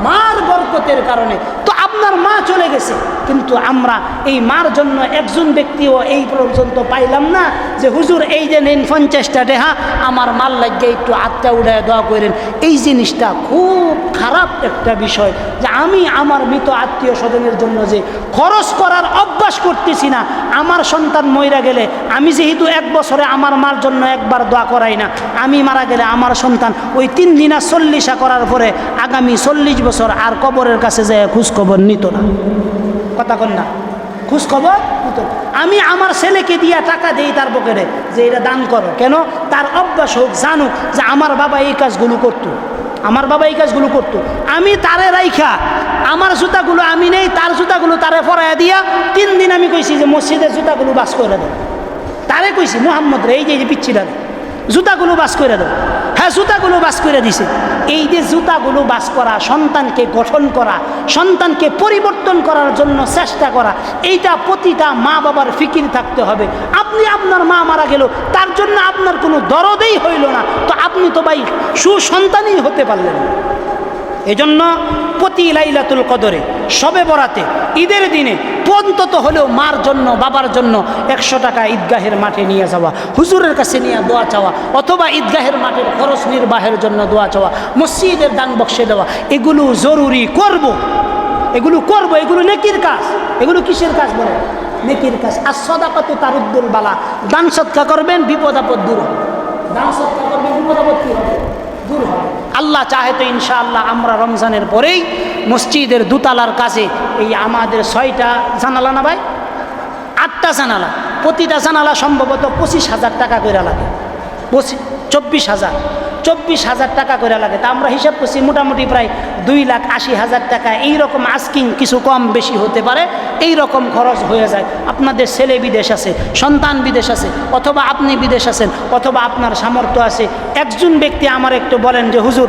মার বরকতের কারণে। তো আপনার মা চলে গেছে, কিন্তু আমরা এই মার জন্য একজন ব্যক্তিও এই পর্যন্ত পাইলাম না যে হুজুর এই যে নেন 50টা টাকা আমার মাল লাগিয়ে একটু আত্মা উড়ায় দোয়া করেন। এই জিনিসটা খুব খারাপ একটা বিষয় যে আমি আমার মৃত আত্মীয় স্বজনের জন্য যে খরচ করার অভ্যাস করতেছি না। আমার সন্তান মইরা গেলে আমি যেহেতু 1 বছরে আমার মার জন্য একবার দোয়া করাই না, আমি মারা গেলে আমার সন্তান ওই 3 দিনা 40 করার পরে আগামী 40 বছর আর কবরের কাছে যায় খোঁজখবর নিত না। কথা কন না, খোঁজখবর নিত। আমি আমার ছেলেকে দিয়া টাকা দেই তার পকেটে যে এটা দান করো, কেন? তার অভ্যাস হোক, জানুক যে আমার বাবা এই কাজগুলো করতো, আমার বাবা এই কাজগুলো করতো। আমি তারে রাইখা আমার জুতাগুলো আমি নেই, তার জুতাগুলো তারে পরাইয়া দিয়া 3 দিন আমি কইছি যে মসজিদের জুতাগুলো বাস করে দেয়। তারে কইছি মোহাম্মদ রে, এই যে পিচ্ছিটা জুতাগুলো বাস করে দাও। হ্যাঁ, জুতাগুলো বাস করে দিছে। এই যে জুতাগুলো বাস করা, সন্তানকে গঠন করা, সন্তানকে পরিবর্তন করার জন্য চেষ্টা করা, এইটা প্রতিটা মা বাবার ফিকির থাকতে হবে। আপনি আপনার মা মারা গেল, তার জন্য আপনার কোনো দরদেই হইল না, তো আপনি তো ভাই সুসন্তানই হতে পারলেন। এজন্য প্রতি লাইলাতুল কদরে, শবে বরাতে, ঈদের দিনে অন্তত হলেও মার জন্য বাবার জন্য 100 টাকা ঈদগাহের মাঠে নিয়ে যাওয়া, হুজুরের কাছে নিয়ে দোয়া চাওয়া, অথবা ঈদগাহের মাঠের খরচ নির্বাহের জন্য দোয়া চাওয়া, মসজিদের দান বক্সে দেওয়া, এগুলো জরুরি করব। এগুলো করব, এগুলো নেকির কাজ। এগুলো কিসের কাজ বলে? নেকির কাজ। আর সদাকাতু তারুদ্দুল বালা, দান সৎকা করবেন, বিপদ আপদ দূর হবে। দান সৎকা করবেন, বিপদ আপদ কি হবে? দূর হবে। আল্লাহ চাহে তো ইনশাআল্লাহ আমরা রমজানের পরেই মসজিদের দোতলার কাছে এই আমাদের 6টা জানালা না ভাই, 8টা জানালা, প্রতিটা জানালা সম্ভবত 25,000 টাকা করে লাগে। 24,000 টাকা করে লাগে। তা আমরা হিসাব করছি মোটামুটি প্রায় 2,80,000 টাকা, এইরকম আস্কিং, কিছু কম বেশি হতে পারে, এই রকম খরচ হয়ে যায়। আপনাদের ছেলে বিদেশ আছে, সন্তান বিদেশ আছে, অথবা আপনি বিদেশ আছেন, অথবা আপনার সামর্থ্য আছে। একজন ব্যক্তি আমার একটু বলেন যে হুজুর